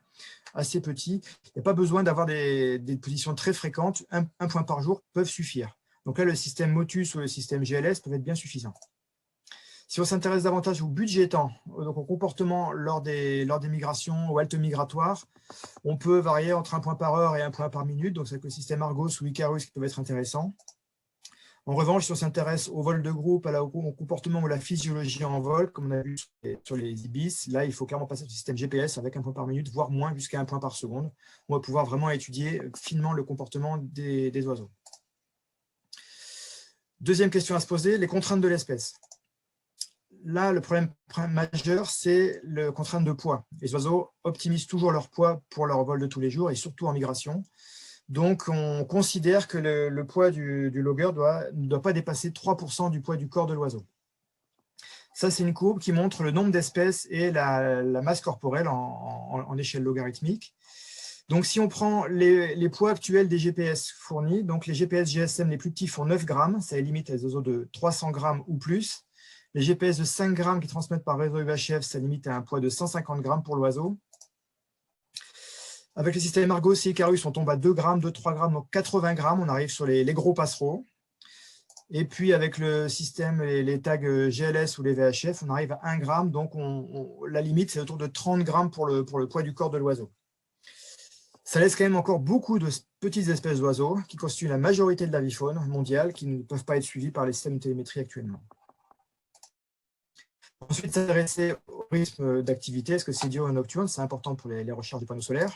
assez petits. Il n'y a pas besoin d'avoir des positions très fréquentes. Un point par jour peuvent suffire. Donc là, le système Motus ou le système GLS peuvent être bien suffisants. Si on s'intéresse davantage au budgétant, donc au comportement lors des migrations ou haltes migratoires, on peut varier entre un point par heure et un point par minute. Donc c'est avec le système Argos ou Icarus qui peuvent être intéressants. En revanche, si on s'intéresse au vol de groupe, au comportement ou à la physiologie en vol, comme on a vu sur les Ibis, là, il faut clairement passer au système GPS avec un point par minute, voire moins, jusqu'à un point par seconde. On va pouvoir vraiment étudier finement le comportement des oiseaux. Deuxième question à se poser, les contraintes de l'espèce. Là, le problème majeur, c'est la contrainte de poids. Les oiseaux optimisent toujours leur poids pour leur vol de tous les jours et surtout en migration. Donc, on considère que le poids du logger ne doit pas dépasser 3% du poids du corps de l'oiseau. Ça, c'est une courbe qui montre le nombre d'espèces et la masse corporelle en échelle logarithmique. Donc, si on prend les poids actuels des GPS fournis, donc les GPS GSM les plus petits font 9 grammes, ça limite les oiseaux de 300 grammes ou plus. Les GPS de 5 grammes qui transmettent par réseau UHF, ça limite à un poids de 150 grammes pour l'oiseau. Avec le système Argos et Icarus, on tombe à 2 grammes, 2-3 grammes, donc 80 grammes, on arrive sur les gros passereaux. Et puis avec le système, les tags GLS ou les VHF, on arrive à 1 gramme, donc la limite, c'est autour de 30 grammes pour le poids du corps de l'oiseau. Ça laisse quand même encore beaucoup de petites espèces d'oiseaux qui constituent la majorité de la vie faune mondiale, qui ne peuvent pas être suivies par les systèmes de télémétrie actuellement. Ensuite, s'intéresser au rythme d'activité, est-ce que c'est diurne ou nocturne? C'est important pour les recherches des panneaux solaires.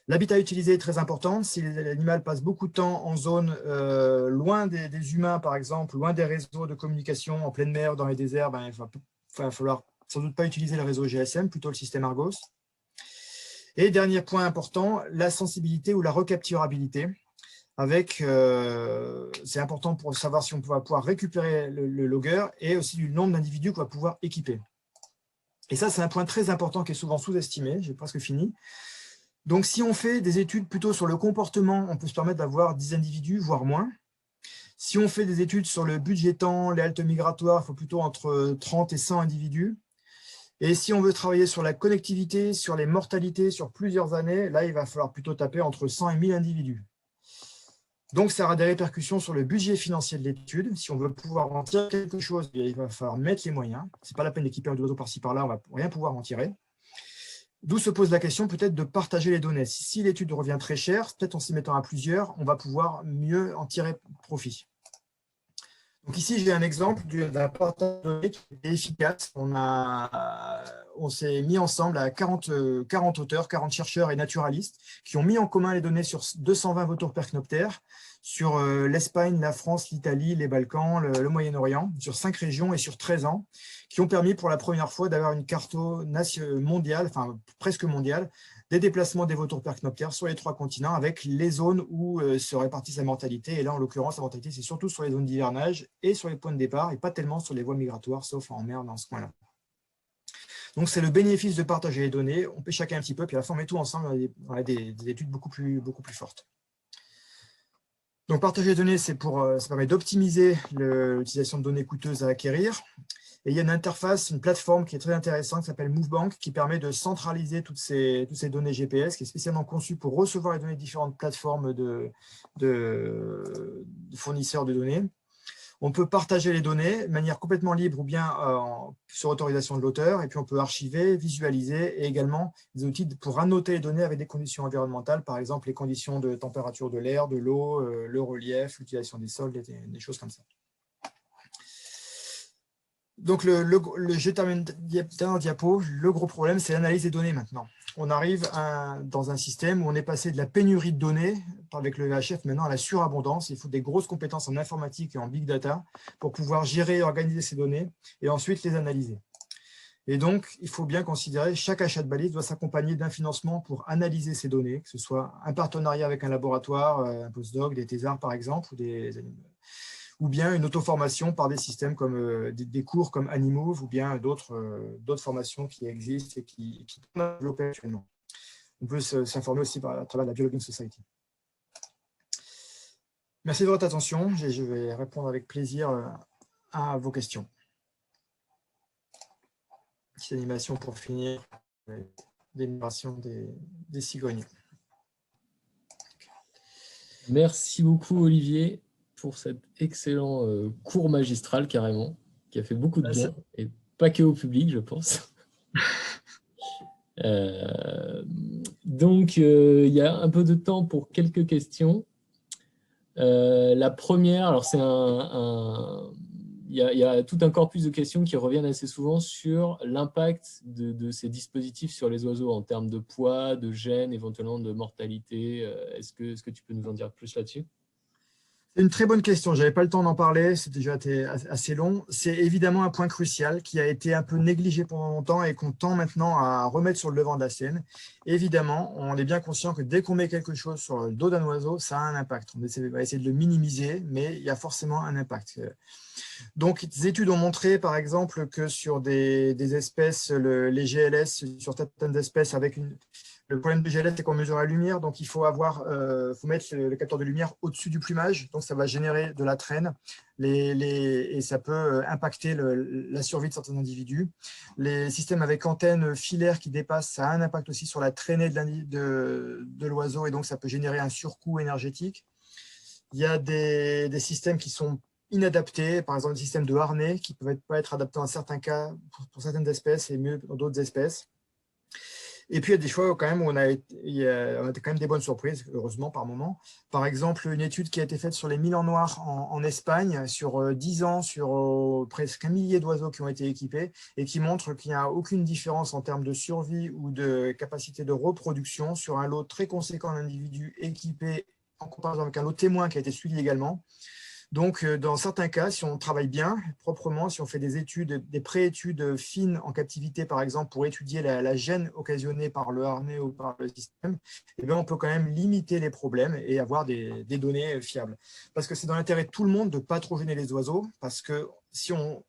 L'habitat utilisé est très important. Si l'animal passe beaucoup de temps en zone loin des humains, par exemple, loin des réseaux de communication, en pleine mer, dans les déserts, il va falloir sans doute pas utiliser le réseau GSM, plutôt le système Argos. Et dernier point important, la sensibilité ou la recapturabilité. C'est important pour savoir si on va pouvoir récupérer le logger et aussi du nombre d'individus qu'on va pouvoir équiper. Et ça, c'est un point très important qui est souvent sous-estimé. J'ai presque fini. Donc, si on fait des études plutôt sur le comportement, on peut se permettre d'avoir 10 individus, voire moins. Si on fait des études sur le budgétant, les haltes migratoires, il faut plutôt entre 30 et 100 individus. Et si on veut travailler sur la connectivité, sur les mortalités, sur plusieurs années, là, il va falloir plutôt taper entre 100 et 1000 individus. Donc, ça aura des répercussions sur le budget financier de l'étude. Si on veut pouvoir en tirer quelque chose, il va falloir mettre les moyens. Ce n'est pas la peine d'équiper un oiseau par-ci, par-là, on ne va rien pouvoir en tirer. D'où se pose la question peut-être de partager les données. Si l'étude revient très chère, peut-être en s'y mettant à plusieurs, on va pouvoir mieux en tirer profit. Donc ici, j'ai un exemple d'un partage de données qui est efficace. On s'est mis ensemble à 40 auteurs, 40 chercheurs et naturalistes qui ont mis en commun les données sur 220 vautours percnoptères, sur l'Espagne, la France, l'Italie, les Balkans, le Moyen-Orient, sur 5 régions et sur 13 ans, qui ont permis pour la première fois d'avoir une carte mondiale, enfin presque mondiale, des déplacements des vautours percnoptères sur les 3 continents avec les zones où se répartisse la mortalité. Et là, en l'occurrence, la mortalité, c'est surtout sur les zones d'hivernage et sur les points de départ et pas tellement sur les voies migratoires, sauf en mer dans ce coin-là. Donc, c'est le bénéfice de partager les données. On paie chacun un petit peu, puis à la fin, on met tout ensemble, on a des études beaucoup plus fortes. Donc, partager les données, ça permet d'optimiser l'utilisation de données coûteuses à acquérir. Et il y a une interface, une plateforme qui est très intéressante, qui s'appelle MoveBank, qui permet de centraliser toutes ces données GPS, qui est spécialement conçue pour recevoir les données de différentes plateformes de fournisseurs de données. On peut partager les données de manière complètement libre ou bien sur autorisation de l'auteur, et puis on peut archiver, visualiser, et également des outils pour annoter les données avec des conditions environnementales, par exemple les conditions de température de l'air, de l'eau, le relief, l'utilisation des sols, des choses comme ça. Donc, je termine un diapo. Le gros problème, c'est l'analyse des données maintenant. on arrive dans un système où on est passé de la pénurie de données avec le VHF maintenant à la surabondance. Il faut des grosses compétences en informatique et en big data pour pouvoir gérer et organiser ces données et ensuite les analyser. Et donc, il faut bien considérer que chaque achat de balise doit s'accompagner d'un financement pour analyser ces données, que ce soit un partenariat avec un laboratoire, un postdoc, des thésards par exemple, ou bien une auto-formation par des systèmes comme des cours comme Animove ou bien d'autres formations qui existent et qui sont développées actuellement. On peut s'informer aussi à travers la Biologging Society. Merci de votre attention. Je vais répondre avec plaisir à vos questions. Petite animation pour finir, l'émigration des cigognes. Merci beaucoup, Olivier, pour cet excellent cours magistral, carrément, qui a fait beaucoup de bien, et pas que au public, je pense. Donc, il y a un peu de temps pour quelques questions. La première, alors c'est il y a tout un corpus de questions qui reviennent assez souvent sur l'impact de ces dispositifs sur les oiseaux en termes de poids, de gènes, éventuellement de mortalité. Est-ce que tu peux nous en dire plus là-dessus ? C'est une très bonne question. Je n'avais pas le temps d'en parler, c'est déjà été assez long. C'est évidemment un point crucial qui a été un peu négligé pendant longtemps et qu'on tend maintenant à remettre sur le devant de la scène. Évidemment, on est bien conscient que dès qu'on met quelque chose sur le dos d'un oiseau, ça a un impact. On va essayer de le minimiser, mais il y a forcément un impact. Donc, des études ont montré, par exemple, que sur des espèces, les GLS, sur certaines espèces avec le problème du GLS, c'est qu'on mesure la lumière, donc il faut mettre le capteur de lumière au-dessus du plumage, donc ça va générer de la traîne et ça peut impacter la survie de certains individus. Les systèmes avec antennes filaires qui dépassent, ça a un impact aussi sur la traînée de l'oiseau et donc ça peut générer un surcoût énergétique. Il y a des systèmes qui sont inadaptés, par exemple des systèmes de harnais qui ne peuvent pas être adaptés dans certains cas pour certaines espèces et mieux dans d'autres espèces. Et puis, il y a des fois quand même où on a quand même des bonnes surprises, heureusement, par moment. Par exemple, une étude qui a été faite sur les milans noirs en Espagne, sur 10 ans, sur presque 1 millier d'oiseaux qui ont été équipés, et qui montre qu'il n'y a aucune différence en termes de survie ou de capacité de reproduction sur un lot très conséquent d'individus équipés en comparaison avec un lot témoin qui a été suivi également. Donc, dans certains cas, si on travaille bien, proprement, si on fait des études, des pré-études fines en captivité, par exemple, pour étudier la gêne occasionnée par le harnais ou par le système, eh bien, on peut quand même limiter les problèmes et avoir des données fiables. Parce que c'est dans l'intérêt de tout le monde de ne pas trop gêner les oiseaux, parce que si on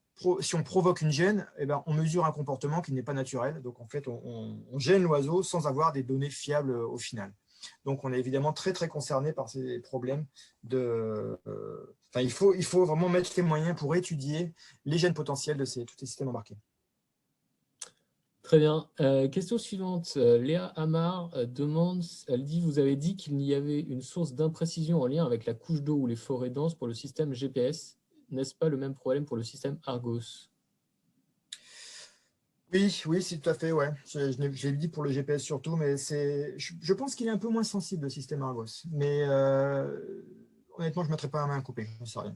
provoque une gêne, eh bien, on mesure un comportement qui n'est pas naturel. Donc, en fait, on gêne l'oiseau sans avoir des données fiables au final. Donc, on est évidemment très, très concerné par ces problèmes il faut vraiment mettre les moyens pour étudier les gènes potentiels de tous ces systèmes embarqués. Très bien. Question suivante. Léa Amar demande, elle dit, vous avez dit qu'il y avait une source d'imprécision en lien avec la couche d'eau ou les forêts denses pour le système GPS. N'est-ce pas le même problème pour le système Argos ? Oui, c'est tout à fait, ouais. Je l'ai dit pour le GPS surtout, mais je pense qu'il est un peu moins sensible, le système Argos. Mais honnêtement, je ne mettrai pas la main à couper.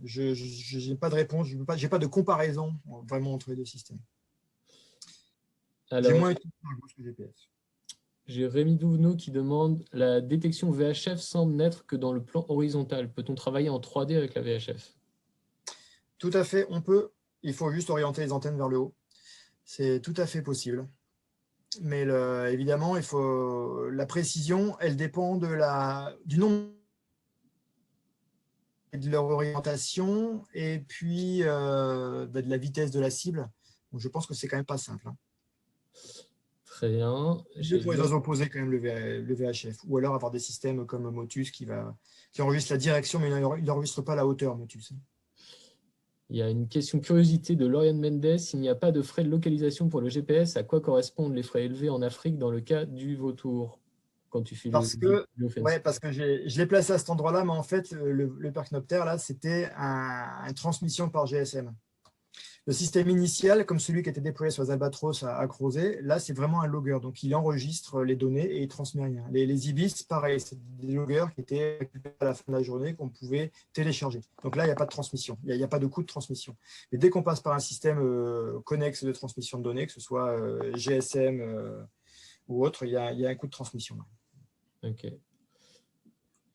Je n'ai pas de réponse, je n'ai pas de comparaison vraiment entre les deux systèmes. J'ai moins utilisé Argos que GPS. J'ai Rémi Douvenot qui demande, la détection VHF semble n'être que dans le plan horizontal. Peut-on travailler en 3D avec la VHF ? Tout à fait, on peut. Il faut juste orienter les antennes vers le haut. C'est tout à fait possible. Mais évidemment, la précision, elle dépend du nombre de leur orientation et puis de la vitesse de la cible. Donc, je pense que c'est quand même pas simple. Hein. Très bien. Mieux pour les oiseaux opposer quand même le VHF. Ou alors avoir des systèmes comme Motus qui enregistre la direction, mais il n'enregistre pas la hauteur, Motus. Il y a une question curiosité de Lauriane Mendes. Il n'y a pas de frais de localisation pour le GPS. À quoi correspondent les frais élevés en Afrique dans le cas du vautour quand tu fais parce que je l'ai placé à cet endroit-là, mais en fait, le Percnopter, là, c'était une transmission par GSM. Le système initial, comme celui qui était déployé sur les Albatros à Crozet, là, c'est vraiment un logger. Donc, il enregistre les données et il ne transmet rien. Les Ibis, pareil, c'est des loggers qui étaient récupérés à la fin de la journée qu'on pouvait télécharger. Donc là, il n'y a pas de transmission. Il n'y a pas de coût de transmission. Mais dès qu'on passe par un système connexe de transmission de données, que ce soit GSM, ou autre, il y a un coût de transmission. Ok.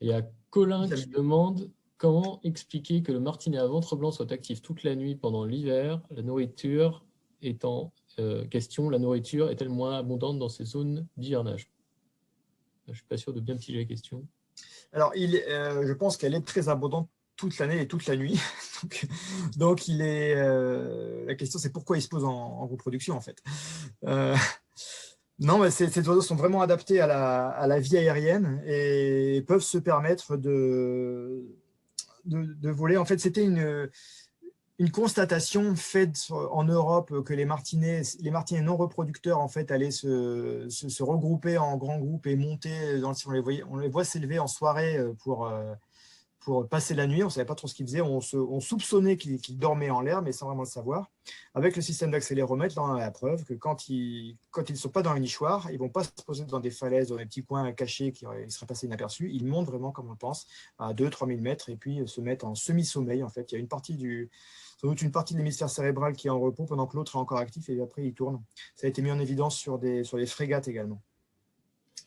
Il y a Colin qui demande comment expliquer que le martinet à ventre blanc soit actif toute la nuit pendant l'hiver, la nourriture étant question, la nourriture est-elle moins abondante dans ces zones d'hivernage? Je ne suis pas sûr de bien piger la question. Alors, je pense qu'elle est très abondante toute l'année et toute la nuit. donc la question, c'est pourquoi il se pose en reproduction, en fait. Non, mais ces oiseaux sont vraiment adaptés à la vie aérienne et peuvent se permettre de voler. En fait, c'était une constatation faite en Europe que les martinets non reproducteurs en fait allaient se regrouper en grands groupes et monter dans le ciel. On les voit s'élever en soirée pour passer la nuit. On ne savait pas trop ce qu'ils faisaient. On soupçonnait qu'ils dormaient en l'air, mais sans vraiment le savoir. Avec le système d'accéléromètre, là, on a la preuve que quand ils ne sont pas dans un nichoir, ils ne vont pas se poser dans des falaises, dans des petits coins cachés qui seraient passés inaperçus. Ils montent vraiment, comme on le pense, à 2-3 000 mètres et puis se mettent en semi-sommeil. En fait, il y a sans doute une partie de l'hémisphère cérébral qui est en repos pendant que l'autre est encore actif et après il tourne. Ça a été mis en évidence sur les frégates également,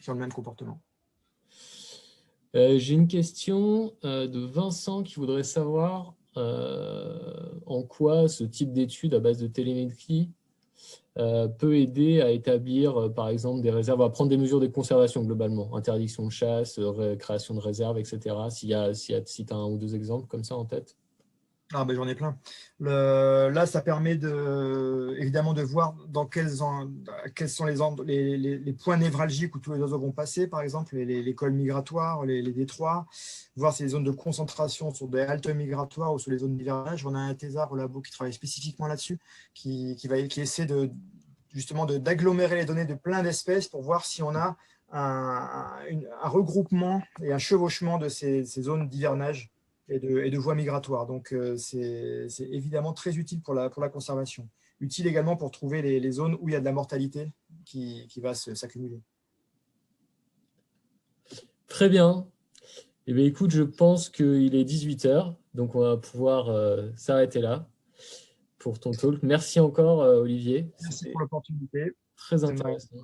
qui ont le même comportement. J'ai une question de Vincent qui voudrait savoir en quoi ce type d'étude à base de télémétrie peut aider à établir, par exemple, des réserves, à prendre des mesures de conservation globalement, interdiction de chasse, création de réserves, etc. Si tu as un ou deux exemples comme ça en tête. Ah ben, j'en ai plein. Là, ça permet évidemment de voir quels sont les points névralgiques où tous les oiseaux vont passer, par exemple les cols migratoires, les détroits, voir si les zones de concentration sont des haltes migratoires ou sur les zones d'hivernage. On a un thésard au labo qui travaille spécifiquement là-dessus, qui essaie justement d'agglomérer les données de plein d'espèces pour voir si on a un regroupement et un chevauchement de ces zones d'hivernage et de voies migratoires. Donc, c'est évidemment très utile pour la conservation. Utile également pour trouver les zones où il y a de la mortalité qui va s'accumuler. Très bien. Eh bien, écoute, je pense qu'il est 18 h, donc on va pouvoir s'arrêter là pour ton talk. Merci encore, Olivier. Merci pour l'opportunité. Très intéressant.